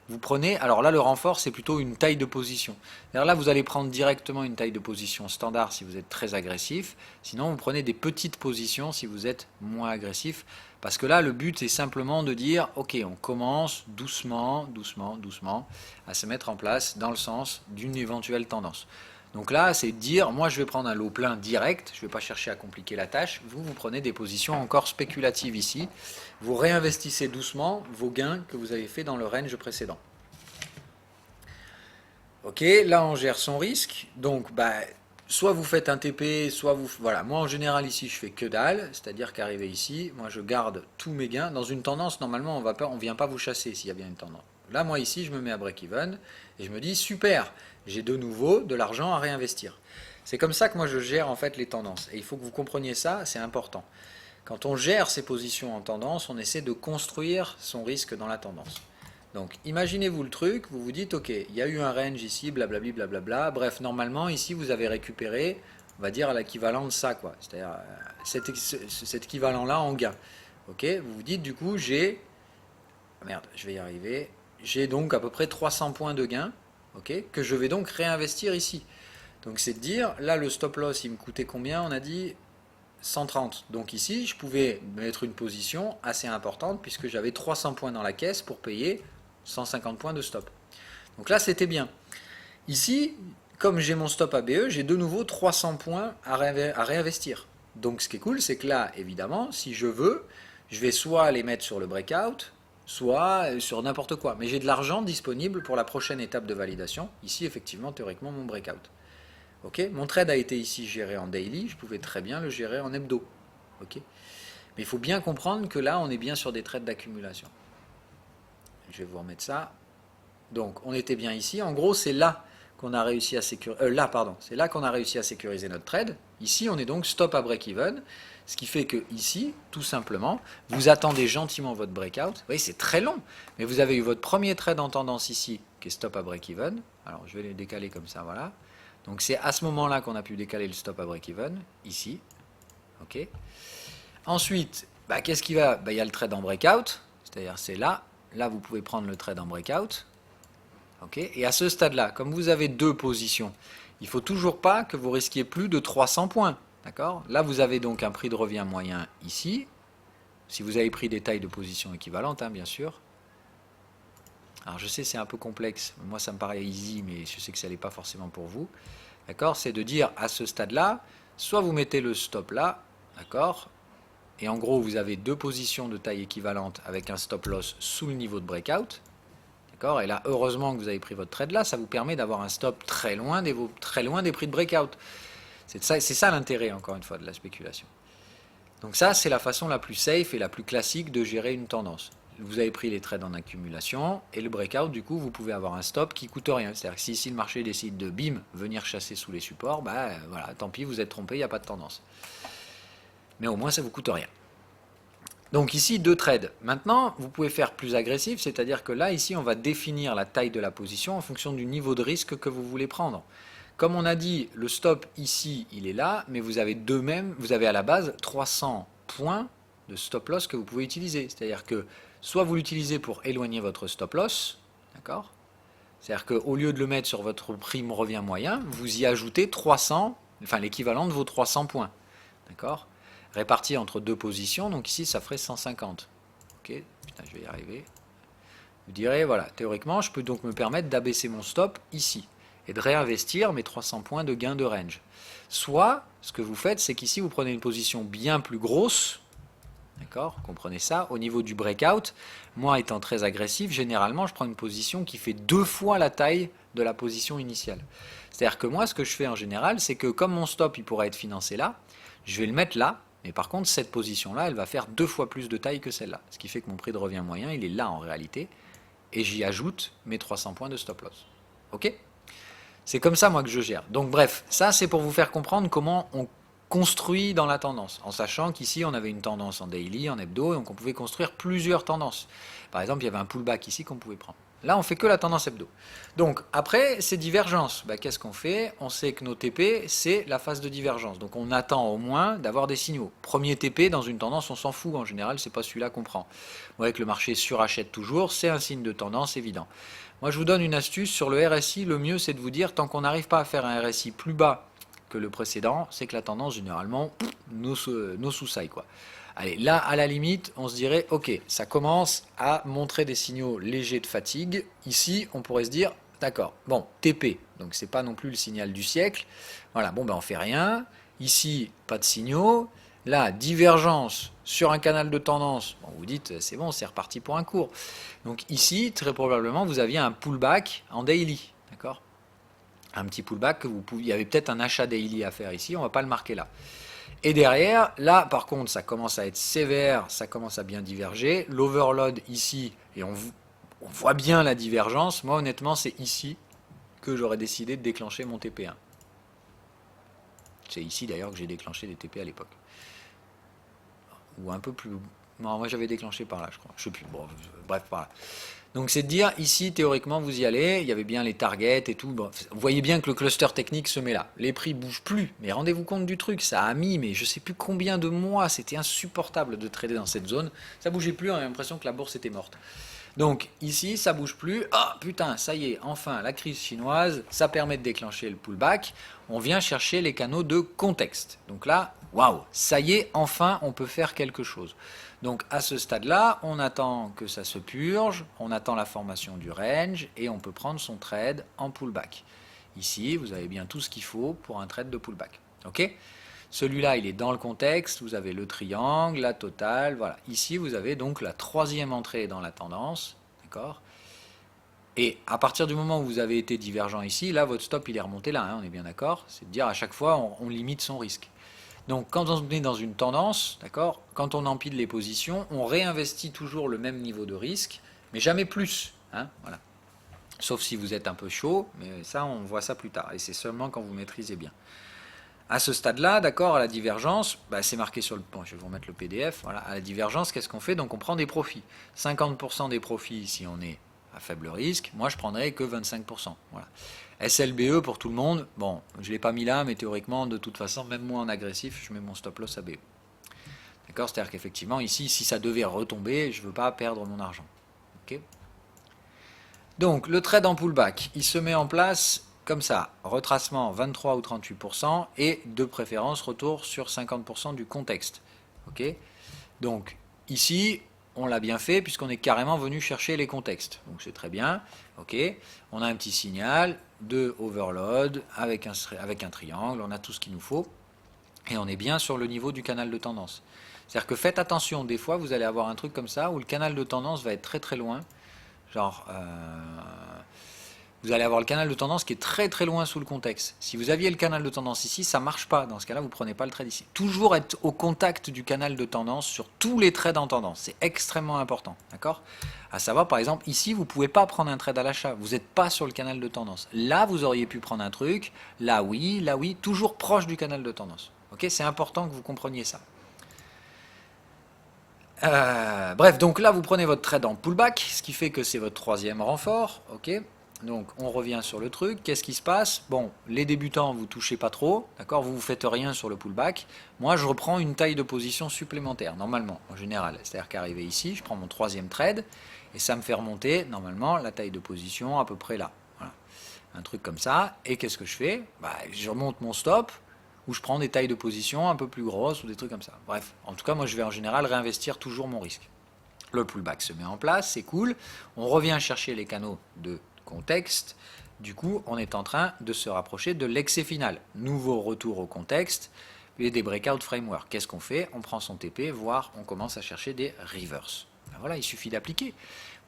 vous prenez, alors là, le renfort, c'est plutôt une taille de position. C'est-à-dire là, vous allez prendre directement une taille de position standard si vous êtes très agressif. Sinon, vous prenez des petites positions si vous êtes moins agressif. Parce que là, le but, c'est simplement de dire, ok, on commence doucement, doucement, doucement, à se mettre en place dans le sens d'une éventuelle tendance. Donc là, c'est de dire, moi je vais prendre un lot plein direct, je ne vais pas chercher à compliquer la tâche, vous prenez des positions encore spéculatives ici, vous réinvestissez doucement vos gains que vous avez fait dans le range précédent. Ok, là on gère son risque, donc soit vous faites un TP, soit vous... Voilà, moi en général ici je fais que dalle, c'est-à-dire qu'arrivé ici, moi je garde tous mes gains. Dans une tendance, normalement on ne vient pas vous chasser s'il y a bien une tendance. Là moi ici je me mets à break-even et je me dis super, j'ai de nouveau de l'argent à réinvestir. C'est comme ça que moi je gère en fait les tendances. Et il faut que vous compreniez ça, c'est important. Quand on gère ses positions en tendance, on essaie de construire son risque dans la tendance. Donc imaginez-vous le truc, vous vous dites ok, il y a eu un range ici, blablabli, blablabla. Bref, normalement ici vous avez récupéré, on va dire à l'équivalent de ça, quoi. C'est-à-dire cet équivalent-là en gain. Ok, vous vous dites du coup j'ai, merde, je vais y arriver, j'ai donc à peu près 300 points de gain, ok, que je vais donc réinvestir ici. Donc c'est de dire, là le stop loss il me coûtait combien, on a dit 130. Donc ici je pouvais mettre une position assez importante puisque j'avais 300 points dans la caisse pour payer 150 points de stop. Donc là c'était bien. Ici, comme j'ai mon stop ABE, j'ai de nouveau 300 points à réinvestir. Donc ce qui est cool, c'est que là, évidemment, si je veux, je vais soit les mettre sur le breakout, soit sur n'importe quoi. Mais j'ai de l'argent disponible pour la prochaine étape de validation. Ici, effectivement, théoriquement, mon breakout. Ok, mon trade a été ici géré en daily, je pouvais très bien le gérer en hebdo. Ok, mais il faut bien comprendre que là, on est bien sur des trades d'accumulation. Je vais vous remettre ça. Donc, on était bien ici. En gros, c'est là qu'on a réussi à sécuriser. C'est là qu'on a réussi à sécuriser notre trade. Ici, on est donc stop à break-even. Ce qui fait que ici, tout simplement, vous attendez gentiment votre breakout. Vous voyez, c'est très long. Mais vous avez eu votre premier trade en tendance ici, qui est stop à break-even. Alors, je vais les décaler comme ça, voilà. Donc, c'est à ce moment-là qu'on a pu décaler le stop à break-even, ici. OK. Ensuite, qu'est-ce qui va? Il y a le trade en breakout. C'est-à-dire, c'est là. Là, vous pouvez prendre le trade en breakout. Okay. Et à ce stade-là, comme vous avez deux positions, il ne faut toujours pas que vous risquiez plus de 300 points. D'accord? Là, vous avez donc un prix de revient moyen ici. Si vous avez pris des tailles de position équivalentes, hein, bien sûr. Alors, je sais, c'est un peu complexe. Moi, ça me paraît easy, mais je sais que ça n'est pas forcément pour vous. D'accord? C'est de dire à ce stade-là, soit vous mettez le stop là, d'accord? Et en gros, vous avez deux positions de taille équivalente avec un stop loss sous le niveau de breakout. Et là, heureusement que vous avez pris votre trade là, ça vous permet d'avoir un stop très loin des prix de breakout. C'est ça l'intérêt, encore une fois, de la spéculation. Donc ça, c'est la façon la plus safe et la plus classique de gérer une tendance. Vous avez pris les trades en accumulation, et le breakout, du coup, vous pouvez avoir un stop qui ne coûte rien. C'est-à-dire que si ici le marché décide de, bim, venir chasser sous les supports, voilà, tant pis, vous êtes trompé, il n'y a pas de tendance. Mais au moins, ça ne vous coûte rien. Donc ici, deux trades. Maintenant, vous pouvez faire plus agressif, c'est-à-dire que là, ici, on va définir la taille de la position en fonction du niveau de risque que vous voulez prendre. Comme on a dit, le stop ici, il est là, mais vous avez vous avez à la base 300 points de stop loss que vous pouvez utiliser. C'est-à-dire que soit vous l'utilisez pour éloigner votre stop loss, d'accord? C'est-à-dire qu'au lieu de le mettre sur votre prime revient moyen, vous y ajoutez 300, enfin l'équivalent de vos 300 points, d'accord? Réparti entre deux positions, donc ici ça ferait 150. Ok, putain, je vais y arriver. Vous direz, voilà, théoriquement, je peux donc me permettre d'abaisser mon stop ici et de réinvestir mes 300 points de gain de range. Soit, ce que vous faites, c'est qu'ici vous prenez une position bien plus grosse, d'accord, comprenez ça, au niveau du breakout. Moi, étant très agressif, généralement, je prends une position qui fait 2 fois la taille de la position initiale. C'est-à-dire que moi, ce que je fais en général, c'est que comme mon stop, il pourrait être financé là, je vais le mettre là. Mais par contre, cette position-là, elle va faire 2 fois plus de taille que celle-là. Ce qui fait que mon prix de revient moyen, il est là en réalité. Et j'y ajoute mes 300 points de stop loss. Ok? C'est comme ça, moi, que je gère. Donc bref, ça, c'est pour vous faire comprendre comment on construit dans la tendance. En sachant qu'ici, on avait une tendance en daily, en hebdo, et donc on pouvait construire plusieurs tendances. Par exemple, il y avait un pullback ici qu'on pouvait prendre. Là, on fait que la tendance hebdo. Donc, après, ces divergences, bah, qu'est-ce qu'on fait? On sait que nos TP, c'est la phase de divergence. Donc, on attend au moins d'avoir des signaux. Premier TP, dans une tendance, on s'en fout. En général, c'est pas celui-là qu'on prend. Vous voyez que le marché surachète toujours. C'est un signe de tendance évident. Moi, je vous donne une astuce sur le RSI. Le mieux, c'est de vous dire, tant qu'on n'arrive pas à faire un RSI plus bas que le précédent, c'est que la tendance, généralement, nos sous-sailles, quoi. Allez, là, à la limite, on se dirait, ok, ça commence à montrer des signaux légers de fatigue. Ici, on pourrait se dire, d'accord, bon, TP, donc c'est pas non plus le signal du siècle. Voilà, bon, ben on fait rien. Ici, pas de signaux. Là, divergence sur un canal de tendance. Bon, vous dites, c'est bon, c'est reparti pour un cours. Donc ici, très probablement, vous aviez un pullback en daily, d'accord? Un petit pullback, il y avait peut-être un achat daily à faire ici, on ne va pas le marquer là. Et derrière, là par contre, ça commence à être sévère, ça commence à bien diverger. L'overload ici, et on voit bien la divergence. Moi honnêtement, c'est ici que j'aurais décidé de déclencher mon TP1. C'est ici d'ailleurs que j'ai déclenché des TP à l'époque. Ou un peu plus... Non, moi j'avais déclenché par là, je crois. Je sais plus. Bon, bref, par là. Donc c'est de dire, ici, théoriquement, vous y allez, il y avait bien les targets et tout. Bon, vous voyez bien que le cluster technique se met là. Les prix bougent plus, mais rendez-vous compte du truc, ça a mis, mais je sais plus combien de mois, c'était insupportable de trader dans cette zone. Ça bougeait plus, on a l'impression que la bourse était morte. Donc ici, ça bouge plus. Ah putain, ça y est, enfin, la crise chinoise, ça permet de déclencher le pullback. On vient chercher les canaux de contexte. Donc là, waouh, ça y est, enfin, on peut faire quelque chose. Donc à ce stade-là, on attend que ça se purge, on attend la formation du range et on peut prendre son trade en pullback. Ici, vous avez bien tout ce qu'il faut pour un trade de pullback. Ok ? Celui-là, il est dans le contexte, vous avez le triangle, la totale, voilà. Ici, vous avez donc la troisième entrée dans la tendance, d'accord ? Et à partir du moment où vous avez été divergent ici, là, votre stop, il est remonté là, hein, on est bien d'accord ? C'est de dire à chaque fois, on limite son risque. Donc quand on est dans une tendance, d'accord, quand on empile les positions, on réinvestit toujours le même niveau de risque, mais jamais plus. Hein, voilà. Sauf si vous êtes un peu chaud, mais ça, on voit ça plus tard. Et c'est seulement quand vous maîtrisez bien. À ce stade-là, d'accord, à la divergence, bah, c'est marqué sur le... Bon, je vais vous remettre le PDF. Voilà, à la divergence, qu'est-ce qu'on fait? Donc on prend des profits. 50% des profits si on est à faible risque. Moi, je prendrais que 25%. Voilà. SLBE pour tout le monde. Bon, je ne l'ai pas mis là, mais théoriquement, de toute façon, même moi en agressif, je mets mon stop loss à BE. D'accord? C'est-à-dire qu'effectivement, ici, si ça devait retomber, je ne veux pas perdre mon argent. Ok? Donc, le trade en pullback, il se met en place comme ça. Retracement 23 ou 38% et de préférence, retour sur 50% du contexte. Ok? Donc, ici, on l'a bien fait puisqu'on est carrément venu chercher les contextes. Donc c'est très bien. Ok. On a un petit signal de overload avec un triangle. On a tout ce qu'il nous faut. Et on est bien sur le niveau du canal de tendance. C'est-à-dire que faites attention. Des fois, vous allez avoir un truc comme ça où le canal de tendance va être très très loin. Genre... vous allez avoir le canal de tendance qui est très très loin sous le contexte. Si vous aviez le canal de tendance ici, ça ne marche pas. Dans ce cas-là, vous ne prenez pas le trade ici. Toujours être au contact du canal de tendance sur tous les trades en tendance. C'est extrêmement important. D'accord ? À savoir, par exemple, ici, vous ne pouvez pas prendre un trade à l'achat. Vous n'êtes pas sur le canal de tendance. Là, vous auriez pu prendre un truc. Là, oui. Toujours proche du canal de tendance. Ok ? C'est important que vous compreniez ça. Bref, donc là, vous prenez votre trade en pullback, ce qui fait que c'est votre troisième renfort. Ok ? Donc on revient sur le truc, qu'est-ce qui se passe? Bon, les débutants, vous touchez pas trop, d'accord, vous faites rien sur le pullback. Moi, je reprends une taille de position supplémentaire, normalement, en général. C'est-à-dire qu'arrivé ici, je prends mon troisième trade, et ça me fait remonter, normalement, la taille de position à peu près là. Voilà. Un truc comme ça, et qu'est-ce que je fais? Je remonte mon stop, ou je prends des tailles de position un peu plus grosses, ou des trucs comme ça. Bref, en tout cas, moi, je vais en général réinvestir toujours mon risque. Le pullback se met en place, c'est cool. On revient chercher les canaux de contexte. Du coup, on est en train de se rapprocher de l'excès final. Nouveau retour au contexte et des breakout framework. Qu'est-ce qu'on fait? On prend son TP, voire on commence à chercher des reverse. Ben voilà, il suffit d'appliquer.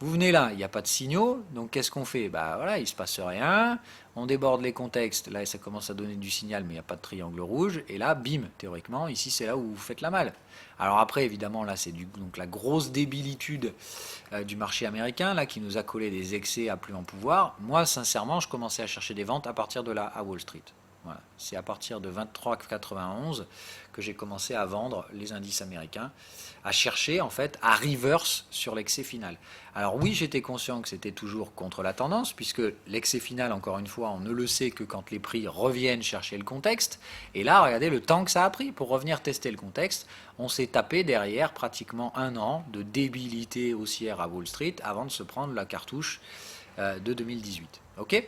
Vous venez là, il n'y a pas de signaux, donc qu'est-ce qu'on fait? Voilà, il ne se passe rien, on déborde les contextes, là ça commence à donner du signal, mais il n'y a pas de triangle rouge, et là, bim, théoriquement, ici c'est là où vous faites la malle. Alors après, évidemment, là c'est donc la grosse débilitude du marché américain, là qui nous a collé des excès à plus en pouvoir. Moi, sincèrement, je commençais à chercher des ventes à partir de là, à Wall Street. Voilà. C'est à partir de 23,91 que j'ai commencé à vendre les indices américains, à chercher en fait à reverse sur l'excès final. Alors oui, j'étais conscient que c'était toujours contre la tendance, puisque l'excès final, encore une fois, on ne le sait que quand les prix reviennent chercher le contexte. Et là, regardez le temps que ça a pris pour revenir tester le contexte. On s'est tapé derrière pratiquement un an de débilité haussière à Wall Street avant de se prendre la cartouche de 2018. Ok ?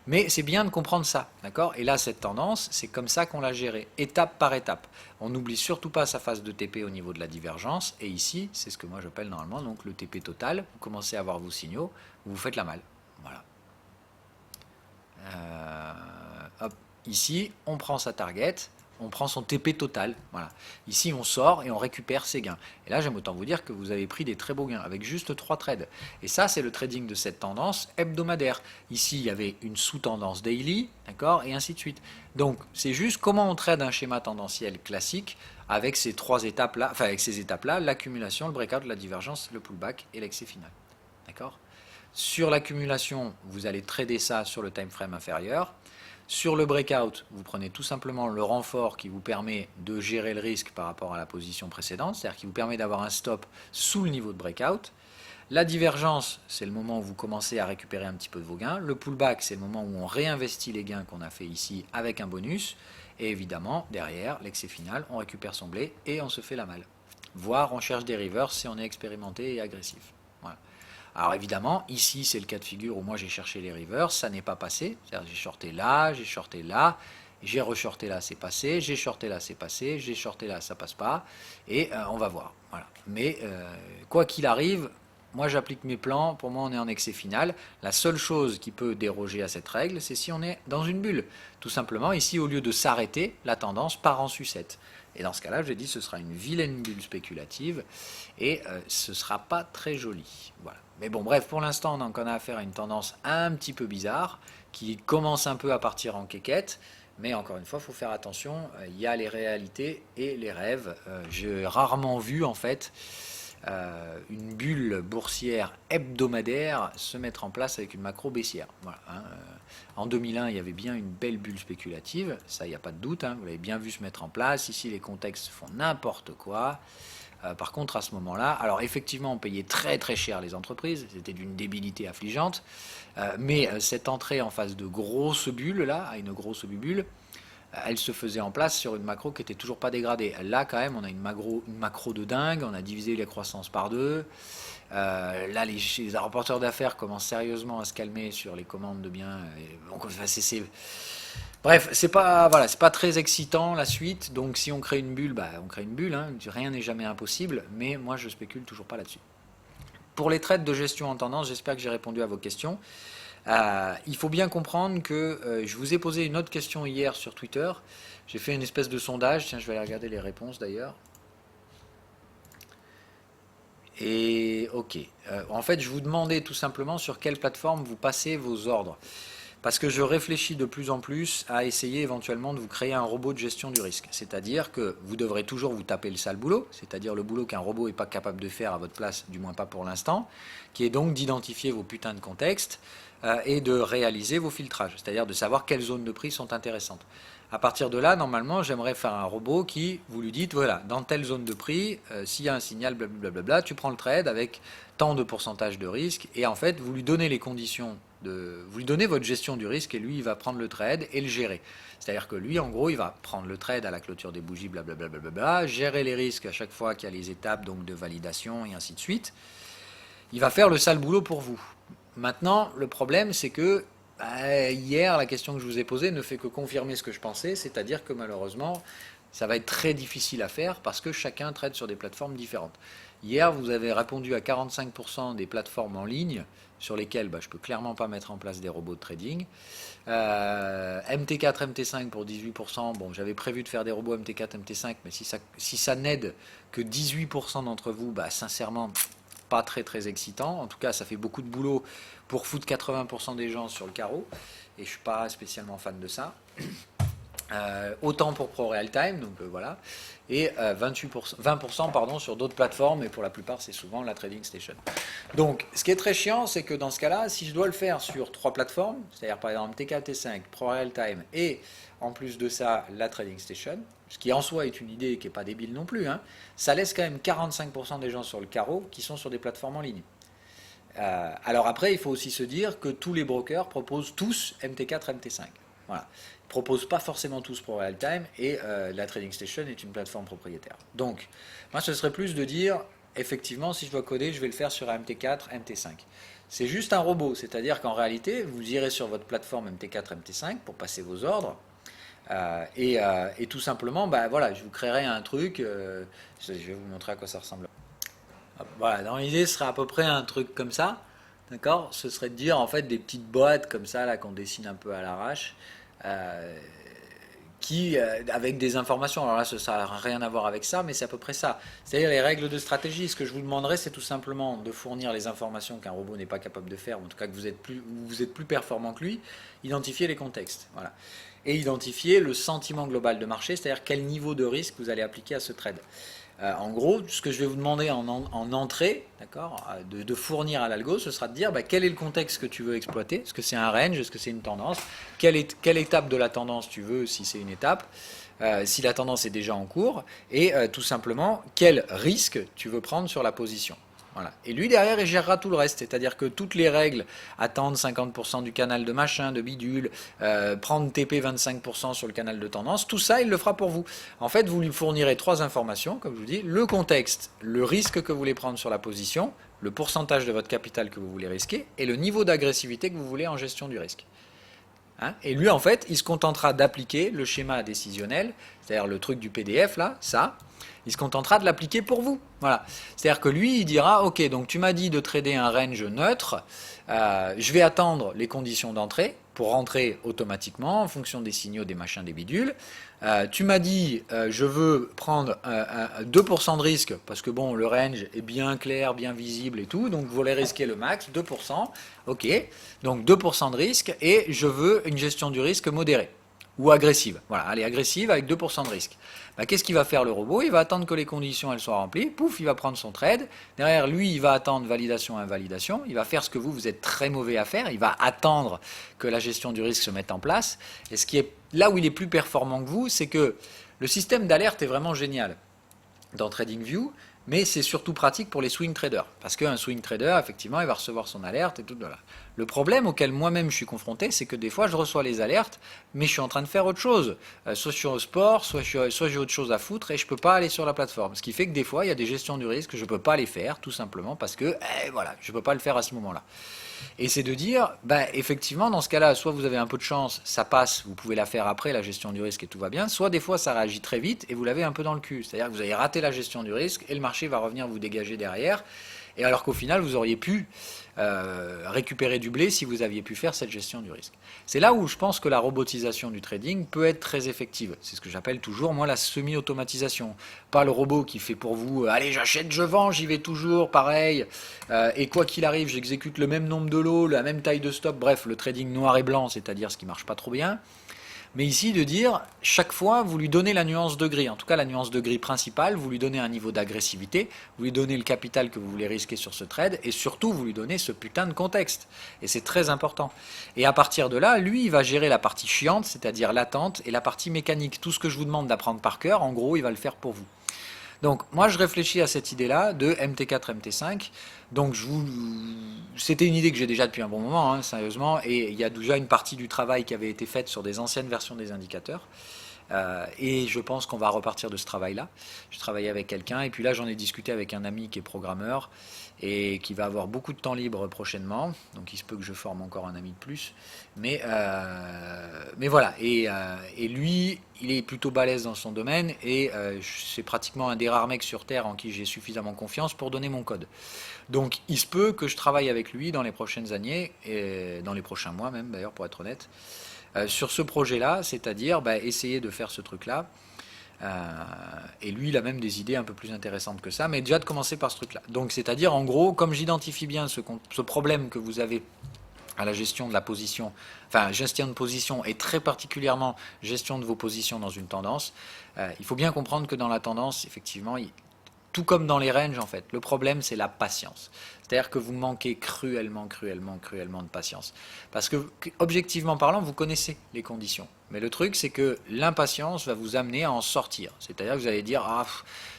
Mais c'est bien de comprendre ça, d'accord? Et là, cette tendance, c'est comme ça qu'on l'a gérée, étape par étape. On n'oublie surtout pas sa phase de TP au niveau de la divergence. Et ici, c'est ce que moi j'appelle normalement donc le TP total. Vous commencez à avoir vos signaux, vous vous faites la malle. Voilà. Hop. Ici, on prend sa target, on prend son TP total. Voilà. Ici, on sort et on récupère ses gains. Et là, j'aime autant vous dire que vous avez pris des très beaux gains avec juste 3 trades. Et ça, c'est le trading de cette tendance hebdomadaire. Ici, il y avait une sous-tendance daily, d'accord, et ainsi de suite. Donc, c'est juste comment on trade un schéma tendanciel classique avec ces 3 étapes-là, enfin avec ces étapes-là, l'accumulation, le breakout, la divergence, le pullback et l'excès final. D'accord? Sur l'accumulation, vous allez trader ça sur le time frame inférieur. Sur le breakout, vous prenez tout simplement le renfort qui vous permet de gérer le risque par rapport à la position précédente, c'est-à-dire qui vous permet d'avoir un stop sous le niveau de breakout. La divergence, c'est le moment où vous commencez à récupérer un petit peu de vos gains. Le pullback, c'est le moment où on réinvestit les gains qu'on a fait ici avec un bonus. Et évidemment, derrière, l'excès final, on récupère son blé et on se fait la malle. Voire on cherche des revers si on est expérimenté et agressif. Voilà. Alors évidemment, ici c'est le cas de figure où moi j'ai cherché les rivers, ça n'est pas passé. C'est-à-dire j'ai shorté là, j'ai reshorté là, c'est passé, j'ai shorté là, c'est passé, j'ai shorté là, ça passe pas. Et on va voir. Voilà. Mais quoi qu'il arrive, moi j'applique mes plans, pour moi on est en excès final. La seule chose qui peut déroger à cette règle, c'est si on est dans une bulle. Tout simplement, ici au lieu de s'arrêter, la tendance part en sucette. Et dans ce cas-là, j'ai dit ce sera une vilaine bulle spéculative et ce ne sera pas très joli. Voilà. Mais bon, bref, pour l'instant, on a affaire à une tendance un petit peu bizarre qui commence un peu à partir en quéquette. Mais encore une fois, il faut faire attention. Il y a les réalités et les rêves. J'ai rarement vu, en fait, une bulle boursière hebdomadaire se mettre en place avec une macro baissière. Voilà, hein. En 2001, il y avait bien une belle bulle spéculative, ça il n'y a pas de doute, hein, vous l'avez bien vu se mettre en place. Ici, les contextes font n'importe quoi. Par contre, à ce moment-là, alors effectivement, on payait très très cher les entreprises, c'était d'une débilité affligeante, mais cette entrée en phase de grosse bulle, là, à une grosse bulle, elle se faisait en place sur une macro qui n'était toujours pas dégradée. Là, quand même, on a une macro de dingue, on a divisé les croissances par deux. Là, les rapporteurs d'affaires commencent sérieusement à se calmer sur les commandes de biens. Donc, bref, c'est pas, voilà, c'est pas très excitant la suite. Donc, si on crée une bulle, bah, on crée une bulle. Hein. Rien n'est jamais impossible, mais moi, je spécule toujours pas là-dessus. Pour les trades de gestion en tendance, j'espère que j'ai répondu à vos questions. Il faut bien comprendre que je vous ai posé une autre question hier sur Twitter. J'ai fait une espèce de sondage. Tiens, je vais aller regarder les réponses d'ailleurs. Et ok. En fait, je vous demandais tout simplement sur quelle plateforme vous passez vos ordres. Parce que je réfléchis de plus en plus à essayer éventuellement de vous créer un robot de gestion du risque. C'est-à-dire que vous devrez toujours vous taper le sale boulot, c'est-à-dire le boulot qu'un robot n'est pas capable de faire à votre place, du moins pas pour l'instant, qui est donc d'identifier vos putains de contextes et de réaliser vos filtrages, c'est-à-dire de savoir quelles zones de prix sont intéressantes. À partir de là, normalement, j'aimerais faire un robot qui, vous lui dites, voilà, dans telle zone de prix, s'il y a un signal, blablabla, tu prends le trade avec tant de pourcentage de risque, et en fait, vous lui donnez les conditions, vous lui donnez votre gestion du risque, et lui, il va prendre le trade et le gérer. C'est-à-dire que lui, en gros, il va prendre le trade à la clôture des bougies, blablabla, gérer les risques à chaque fois qu'il y a les étapes donc de validation, et ainsi de suite. Il va faire le sale boulot pour vous. Maintenant, le problème, c'est que hier, la question que je vous ai posée ne fait que confirmer ce que je pensais, c'est-à-dire que malheureusement, ça va être très difficile à faire parce que chacun traite sur des plateformes différentes. Hier, vous avez répondu à 45% des plateformes en ligne sur lesquelles je ne peux clairement pas mettre en place des robots de trading. MT4, MT5 pour 18%. Bon, j'avais prévu de faire des robots MT4, MT5, mais si ça n'aide que 18% d'entre vous, sincèrement, pas très très excitant. En tout cas, ça fait beaucoup de boulot pour foutre 80% des gens sur le carreau. Et je ne suis pas spécialement fan de ça. autant pour ProRealTime, donc voilà, et 20% pardon, sur d'autres plateformes, et pour la plupart c'est souvent la Trading Station. Donc ce qui est très chiant, c'est que dans ce cas-là, si je dois le faire sur 3 plateformes, c'est-à-dire par exemple MTK T5, ProRealTime et en plus de ça la Trading Station, ce qui en soi est une idée qui n'est pas débile non plus, hein, ça laisse quand même 45% des gens sur le carreau qui sont sur des plateformes en ligne. Alors après, il faut aussi se dire que tous les brokers proposent tous MT4, MT5. Voilà. Ils ne proposent pas forcément tous pour real-time et la Trading Station est une plateforme propriétaire. Donc, moi, ce serait plus de dire, effectivement, si je dois coder, je vais le faire sur un MT4, MT5. C'est juste un robot, c'est-à-dire qu'en réalité, vous irez sur votre plateforme MT4, MT5 pour passer vos ordres. Et tout simplement, bah, voilà, je vous créerai un truc, je vais vous montrer à quoi ça ressemble. Voilà, dans l'idée, ce serait à peu près un truc comme ça, d'accord? Ce serait de dire en fait des petites boîtes comme ça, là, qu'on dessine un peu à l'arrache, euh, avec des informations. Alors là, ça n'a rien à voir avec ça, mais c'est à peu près ça. C'est-à-dire les règles de stratégie. Ce que je vous demanderais, c'est tout simplement de fournir les informations qu'un robot n'est pas capable de faire, ou en tout cas que vous êtes plus performant que lui, identifier les contextes. Voilà. Et identifier le sentiment global de marché, c'est-à-dire quel niveau de risque vous allez appliquer à ce trade. En gros, ce que je vais vous demander en entrée, d'accord, de fournir à l'algo, ce sera de dire bah, quel est le contexte que tu veux exploiter. Est-ce que c'est un range? Est-ce que c'est une tendance? Quelle étape de la tendance tu veux, si c'est une étape? Si la tendance est déjà en cours? Et tout simplement, quel risque tu veux prendre sur la position? Voilà. Et lui, derrière, il gérera tout le reste. C'est-à-dire que toutes les règles, attendre 50% du canal de machin, de bidule, prendre TP 25% sur le canal de tendance, tout ça, il le fera pour vous. En fait, vous lui fournirez 3 informations, comme je vous dis, le contexte, le risque que vous voulez prendre sur la position, le pourcentage de votre capital que vous voulez risquer, et le niveau d'agressivité que vous voulez en gestion du risque. Hein, et lui, en fait, il se contentera d'appliquer le schéma décisionnel, c'est-à-dire le truc du PDF, là, ça, il se contentera de l'appliquer pour vous. Voilà. C'est-à-dire que lui, il dira, ok, donc tu m'as dit de trader un range neutre, je vais attendre les conditions d'entrée pour rentrer automatiquement en fonction des signaux, des machins, des bidules. Tu m'as dit, je veux prendre 2% de risque, parce que bon, le range est bien clair, bien visible et tout, donc vous voulez risquer le max, 2%, ok, donc 2% de risque, et je veux une gestion du risque modérée, ou agressive. Voilà, allez, agressive avec 2% de risque. Bah, qu'est-ce qu'il va faire le robot? Il va attendre que les conditions elles soient remplies, pouf, il va prendre son trade. Derrière lui, il va attendre validation, invalidation. Il va faire ce que vous êtes très mauvais à faire. Il va attendre que la gestion du risque se mette en place. Et ce qui est là où il est plus performant que vous, c'est que le système d'alerte est vraiment génial dans TradingView, mais c'est surtout pratique pour les swing traders. Parce qu'un swing trader, effectivement, il va recevoir son alerte et tout. Voilà. Le problème auquel moi-même je suis confronté, c'est que des fois, je reçois les alertes, mais je suis en train de faire autre chose. Soit je suis au sport, soit j'ai autre chose à foutre et je ne peux pas aller sur la plateforme. Ce qui fait que des fois, il y a des gestions du risque que je ne peux pas les faire, tout simplement parce que voilà, je ne peux pas le faire à ce moment-là. Et c'est de dire, bah, effectivement, dans ce cas-là, soit vous avez un peu de chance, ça passe, vous pouvez la faire après, la gestion du risque et tout va bien, soit des fois ça réagit très vite et vous l'avez un peu dans le cul. C'est-à-dire que vous avez raté la gestion du risque et le marché va revenir vous dégager derrière. Et alors qu'au final, vous auriez pu récupérer du blé si vous aviez pu faire cette gestion du risque. C'est là où je pense que la robotisation du trading peut être très effective. C'est ce que j'appelle toujours, moi, la semi-automatisation. Pas le robot qui fait pour vous, allez, j'achète, je vends, j'y vais toujours, pareil, et quoi qu'il arrive, j'exécute le même nombre de lots, la même taille de stop, bref, le trading noir et blanc, c'est-à-dire ce qui marche pas trop bien. Mais ici, de dire, chaque fois, vous lui donnez la nuance de gris. En tout cas, la nuance de gris principale, vous lui donnez un niveau d'agressivité, vous lui donnez le capital que vous voulez risquer sur ce trade, et surtout, vous lui donnez ce putain de contexte. Et c'est très important. Et à partir de là, lui, il va gérer la partie chiante, c'est-à-dire l'attente, et la partie mécanique. Tout ce que je vous demande d'apprendre par cœur, en gros, il va le faire pour vous. Donc, moi, je réfléchis à cette idée-là de MT4, MT5. Donc, c'était une idée que j'ai déjà depuis un bon moment, hein, sérieusement, et il y a déjà une partie du travail qui avait été faite sur des anciennes versions des indicateurs. Et je pense qu'on va repartir de ce travail-là. Je travaillais avec quelqu'un, et puis là, j'en ai discuté avec un ami qui est programmeur et qui va avoir beaucoup de temps libre prochainement. Donc, il se peut que je forme encore un ami de plus. Mais voilà. Et lui, il est plutôt balèze dans son domaine, et c'est pratiquement un des rares mecs sur Terre en qui j'ai suffisamment confiance pour donner mon code. Donc, il se peut que je travaille avec lui dans les prochaines années, et dans les prochains mois même, d'ailleurs, pour être honnête, sur ce projet-là, c'est-à-dire essayer de faire ce truc-là. Et lui, il a même des idées un peu plus intéressantes que ça, mais déjà de commencer par ce truc-là. Donc, c'est-à-dire, en gros, comme j'identifie bien ce problème que vous avez à la gestion de la position, enfin gestion de position et très particulièrement gestion de vos positions dans une tendance, il faut bien comprendre que dans la tendance, effectivement, tout comme dans les ranges en fait, le problème c'est la patience. C'est-à-dire que vous manquez cruellement, cruellement, cruellement de patience. Parce que, objectivement parlant, vous connaissez les conditions. Mais le truc, c'est que l'impatience va vous amener à en sortir. C'est-à-dire que vous allez dire, ah,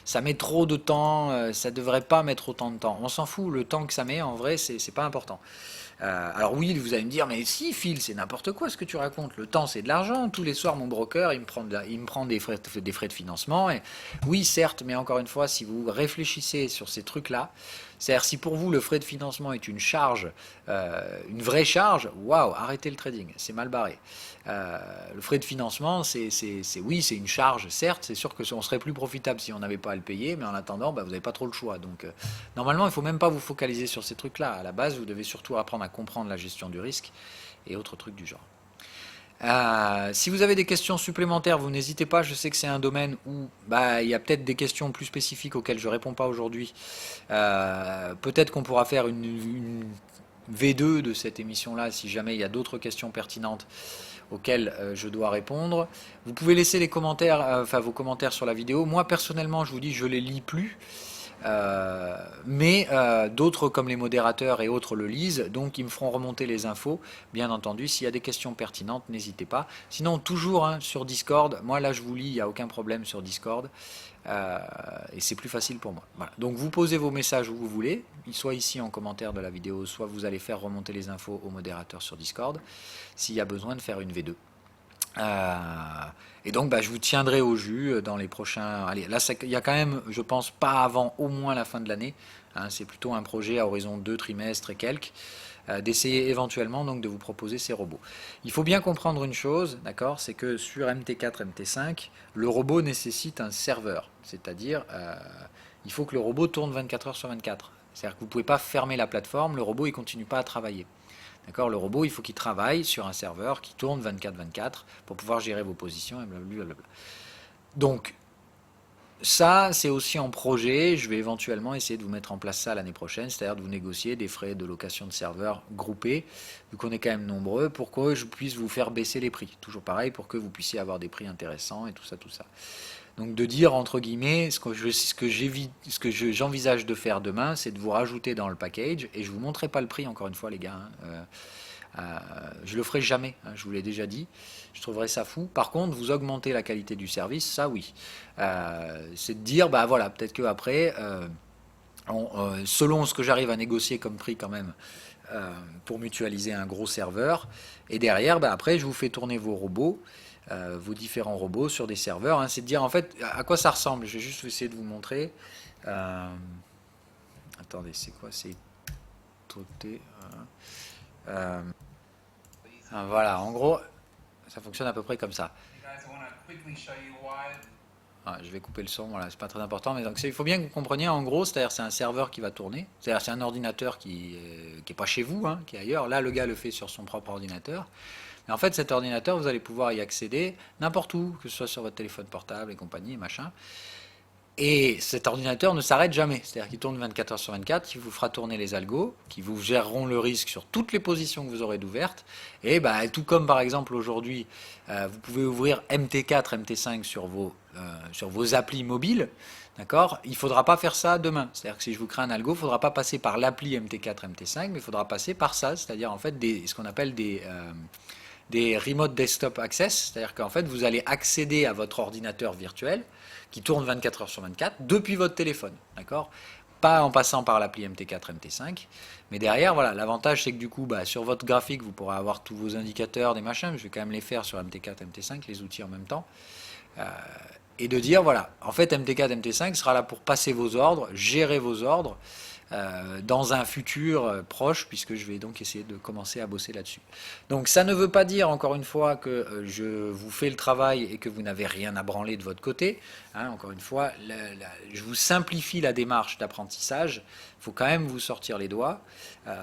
ça met trop de temps, ça ne devrait pas mettre autant de temps. On s'en fout, le temps que ça met, en vrai, c'est pas important. Alors oui, vous allez me dire, mais si Phil, c'est n'importe quoi ce que tu racontes. Le temps, c'est de l'argent. Tous les soirs, mon broker, il me prend des frais de financement. Et oui, certes, mais encore une fois, si vous réfléchissez sur ces trucs-là, c'est-à-dire si pour vous le frais de financement est une charge, une vraie charge, waouh, arrêtez le trading, c'est mal barré. Le frais de financement, oui, c'est une charge, certes, c'est sûr que on serait plus profitable si on n'avait pas à le payer, mais en attendant, bah, vous n'avez pas trop le choix. Donc normalement, il ne faut même pas vous focaliser sur ces trucs-là. À la base, vous devez surtout apprendre à comprendre la gestion du risque et autres trucs du genre. Si vous avez des questions supplémentaires, vous n'hésitez pas. Je sais que c'est un domaine où bah, il y a peut-être des questions plus spécifiques auxquelles je ne réponds pas aujourd'hui. Peut-être qu'on pourra faire une V2 de cette émission-là si jamais il y a d'autres questions pertinentes auxquelles je dois répondre. Vous pouvez laisser les commentaires, enfin vos commentaires sur la vidéo. Moi personnellement, je vous dis, je les lis plus. Mais d'autres comme les modérateurs et autres le lisent, donc ils me feront remonter les infos, bien entendu. S'il y a des questions pertinentes, n'hésitez pas. Sinon, toujours hein, sur Discord, moi là je vous lis, il n'y a aucun problème sur Discord, et c'est plus facile pour moi. Voilà. Donc vous posez vos messages où vous voulez, soit ici en commentaire de la vidéo, soit vous allez faire remonter les infos au modérateur sur Discord, s'il y a besoin de faire une V2. Et donc bah, je vous tiendrai au jus dans les prochains... Allez, là il y a quand même, je pense, pas avant au moins la fin de l'année, hein, c'est plutôt un projet à horizon 2 trimestres et quelques, d'essayer éventuellement donc de vous proposer ces robots. Il faut bien comprendre une chose, d'accord, c'est que sur MT4, MT5, le robot nécessite un serveur, c'est-à-dire il faut que le robot tourne 24 heures sur 24. C'est-à-dire que vous ne pouvez pas fermer la plateforme, le robot il continue pas à travailler. D'accord, le robot, il faut qu'il travaille sur un serveur qui tourne 24/24 pour pouvoir gérer vos positions et blablabla. Donc, ça, c'est aussi en projet. Je vais éventuellement essayer de vous mettre en place ça l'année prochaine, c'est-à-dire de vous négocier des frais de location de serveurs groupés, vu qu'on est quand même nombreux, pour que je puisse vous faire baisser les prix. Toujours pareil, pour que vous puissiez avoir des prix intéressants et tout ça, tout ça. Donc de dire, entre guillemets, ce que j'envisage de faire demain, c'est de vous rajouter dans le package, et je ne vous montrerai pas le prix, encore une fois, les gars. Je le ferai jamais, hein, je vous l'ai déjà dit. Je trouverais ça fou. Par contre, vous augmentez la qualité du service, ça oui. C'est de dire, bah voilà, peut-être qu'après, selon ce que j'arrive à négocier comme prix quand même, pour mutualiser un gros serveur, et derrière, bah, après, je vous fais tourner vos robots, vos différents robots sur des serveurs. Hein, c'est de dire en fait à quoi ça ressemble. Je vais juste essayer de vous montrer. Attendez, c'est quoi? C'est voilà, en gros, ça fonctionne à peu près comme ça. Je vais couper le son, voilà, c'est pas très important, mais donc il faut bien que vous compreniez en gros, c'est-à-dire c'est un serveur qui va tourner, c'est-à-dire c'est un ordinateur qui est pas chez vous, hein, qui est ailleurs. Là, le gars le fait sur son propre ordinateur. Mais en fait, cet ordinateur, vous allez pouvoir y accéder n'importe où, que ce soit sur votre téléphone portable et compagnie, machin. Et cet ordinateur ne s'arrête jamais, c'est-à-dire qu'il tourne 24 heures sur 24, qui vous fera tourner les algos, qui vous géreront le risque sur toutes les positions que vous aurez d'ouvertes. Et bah, tout comme par exemple aujourd'hui, vous pouvez ouvrir MT4, MT5 sur vos applis mobiles, d'accord. Il ne faudra pas faire ça demain. C'est-à-dire que si je vous crée un algo, il ne faudra pas passer par l'appli MT4, MT5, mais il faudra passer par ça, c'est-à-dire en fait ce qu'on appelle des remote desktop access, c'est-à-dire qu'en fait vous allez accéder à votre ordinateur virtuel qui tourne 24 heures sur 24 depuis votre téléphone, d'accord? Pas en passant par l'appli MT4, MT5, mais derrière, voilà, l'avantage c'est que du coup, bah, sur votre graphique, vous pourrez avoir tous vos indicateurs, des machins, mais je vais quand même les faire sur MT4, MT5, les outils en même temps, et de dire, voilà, en fait MT4, MT5 sera là pour passer vos ordres, gérer vos ordres, dans un futur proche, puisque je vais donc essayer de commencer à bosser là-dessus. Donc ça ne veut pas dire, encore une fois, que je vous fais le travail et que vous n'avez rien à branler de votre côté. Hein, encore une fois, je vous simplifie la démarche d'apprentissage. Il faut quand même vous sortir les doigts.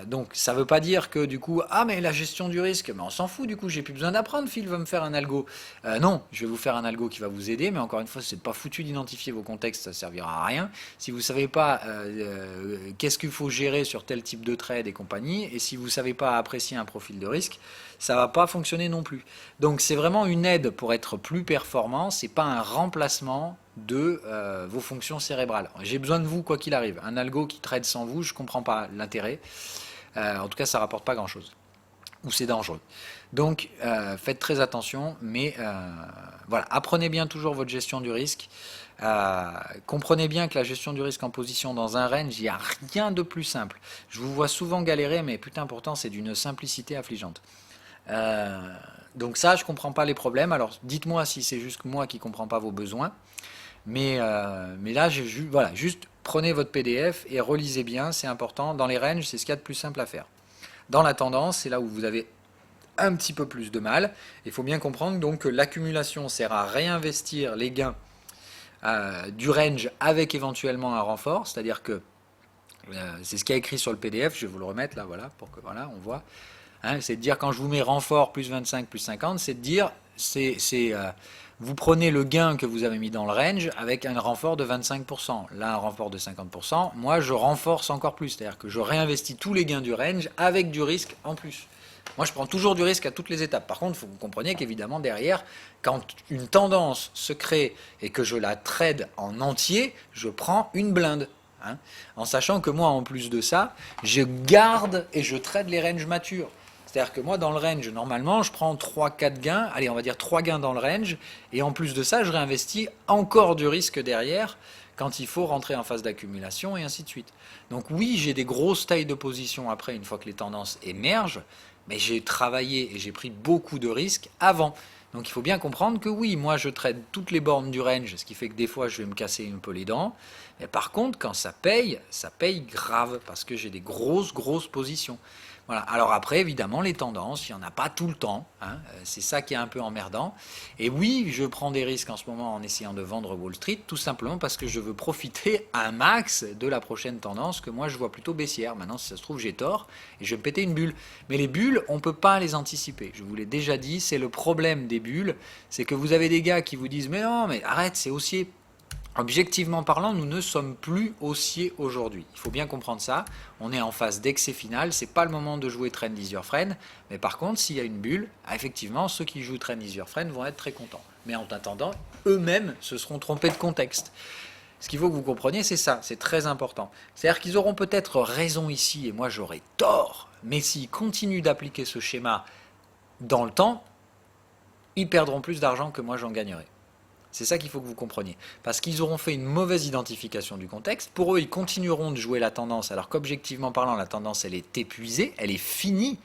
Donc ça ne veut pas dire que du coup, ah mais la gestion du risque, mais on s'en fout du coup, j'ai plus besoin d'apprendre, Phil va me faire un algo. Non, je vais vous faire un algo qui va vous aider, mais encore une fois, c'est pas foutu d'identifier vos contextes, ça ne servira à rien. Si vous ne savez pas qu'est-ce qu'il faut gérer sur tel type de trade et compagnie. Et si vous ne savez pas apprécier un profil de risque, ça ne va pas fonctionner non plus. Donc c'est vraiment une aide pour être plus performant, ce n'est pas un remplacement de vos fonctions cérébrales. J'ai besoin de vous quoi qu'il arrive. Un algo qui trade sans vous, je ne comprends pas l'intérêt. En tout cas, ça ne rapporte pas grand-chose. Ou c'est dangereux. Donc faites très attention, mais voilà, apprenez bien toujours votre gestion du risque. Comprenez bien que la gestion du risque en position dans un range, il n'y a rien de plus simple. Je vous vois souvent galérer, mais putain, pourtant c'est d'une simplicité affligeante. Donc ça, je ne comprends pas les problèmes. Alors dites-moi si c'est juste moi qui ne comprends pas vos besoins. Mais là, voilà, juste prenez votre PDF et relisez bien, c'est important. Dans les ranges, c'est ce qu'il y a de plus simple à faire. Dans la tendance, c'est là où vous avez un petit peu plus de mal. Il faut bien comprendre donc que l'accumulation sert à réinvestir les gains du range avec éventuellement un renfort, c'est-à-dire que c'est ce qu'il y a écrit sur le PDF, je vais vous le remettre là, voilà, pour que voilà, on voit. Hein, c'est de dire quand je vous mets renfort plus 25 plus 50, c'est de dire vous prenez le gain que vous avez mis dans le range avec un renfort de 25%. Là, un renfort de 50%. Moi, je renforce encore plus, c'est-à-dire que je réinvestis tous les gains du range avec du risque en plus. Moi, je prends toujours du risque à toutes les étapes. Par contre, il faut que vous compreniez qu'évidemment, derrière, quand une tendance se crée et que je la trade en entier, je prends une blinde. Hein, en sachant que moi, en plus de ça, je garde et je trade les ranges matures. C'est-à-dire que moi, dans le range, normalement, je prends 3-4 gains, allez, on va dire 3 gains dans le range, et en plus de ça, je réinvestis encore du risque derrière quand il faut rentrer en phase d'accumulation et ainsi de suite. Donc oui, j'ai des grosses tailles de position après, une fois que les tendances émergent, mais j'ai travaillé et j'ai pris beaucoup de risques avant. Donc il faut bien comprendre que oui, moi je trade toutes les bornes du range, ce qui fait que des fois je vais me casser un peu les dents. Mais par contre, quand ça paye grave, parce que j'ai des grosses positions. Voilà. Alors après, évidemment, les tendances, il n'y en a pas tout le temps. Hein. C'est ça qui est un peu emmerdant. Et oui, je prends des risques en ce moment en essayant de vendre Wall Street, tout simplement parce que je veux profiter un max de la prochaine tendance que moi je vois plutôt baissière. Maintenant, si ça se trouve, j'ai tort et je vais me péter une bulle. Mais les bulles, on ne peut pas les anticiper. Je vous l'ai déjà dit, c'est le problème des bulles. C'est que vous avez des gars qui vous disent « Mais non, mais arrête, c'est haussier ». Objectivement parlant, nous ne sommes plus haussiers aujourd'hui. Il faut bien comprendre ça. On est en phase d'excès final. C'est pas le moment de jouer Trend is your friend. Mais par contre, s'il y a une bulle, effectivement, ceux qui jouent Trend is your friend vont être très contents. Mais en attendant, eux-mêmes se seront trompés de contexte. Ce qu'il faut que vous compreniez, c'est ça. C'est très important. C'est-à-dire qu'ils auront peut-être raison ici et moi j'aurai tort. Mais s'ils continuent d'appliquer ce schéma dans le temps, ils perdront plus d'argent que moi j'en gagnerai. C'est ça qu'il faut que vous compreniez. Parce qu'ils auront fait une mauvaise identification du contexte. Pour eux, ils continueront de jouer la tendance, alors qu'objectivement parlant, la tendance, elle est épuisée, elle est finie.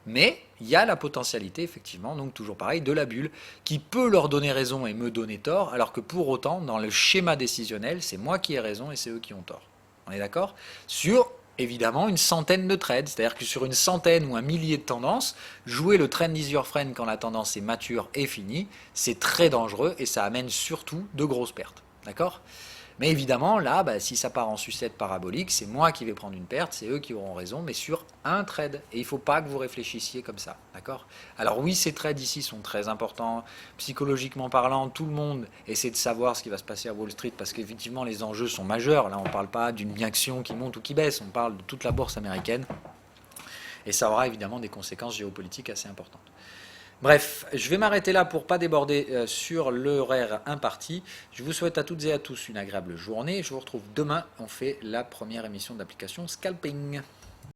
Mais il y a la potentialité, effectivement, donc toujours pareil, de la bulle, qui peut leur donner raison et me donner tort, alors que pour autant, dans le schéma décisionnel, c'est moi qui ai raison et c'est eux qui ont tort. On est d'accord ? Sur évidemment une centaine de trades, c'est-à-dire que sur une centaine ou un millier de tendances, jouer le trend is your friend quand la tendance est mature et finie, c'est très dangereux et ça amène surtout de grosses pertes. D'accord ? Mais évidemment, là, si ça part en sucette parabolique, c'est moi qui vais prendre une perte, c'est eux qui auront raison, mais sur un trade. Et il ne faut pas que vous réfléchissiez comme ça, d'accord ? Alors oui, ces trades ici sont très importants. Psychologiquement parlant, tout le monde essaie de savoir ce qui va se passer à Wall Street, parce qu'effectivement, les enjeux sont majeurs. Là, on ne parle pas d'une action qui monte ou qui baisse, on parle de toute la bourse américaine. Et ça aura évidemment des conséquences géopolitiques assez importantes. Bref, je vais m'arrêter là pour ne pas déborder sur l'horaire imparti. Je vous souhaite à toutes et à tous une agréable journée. Je vous retrouve demain. On fait la première émission d'application Scalping.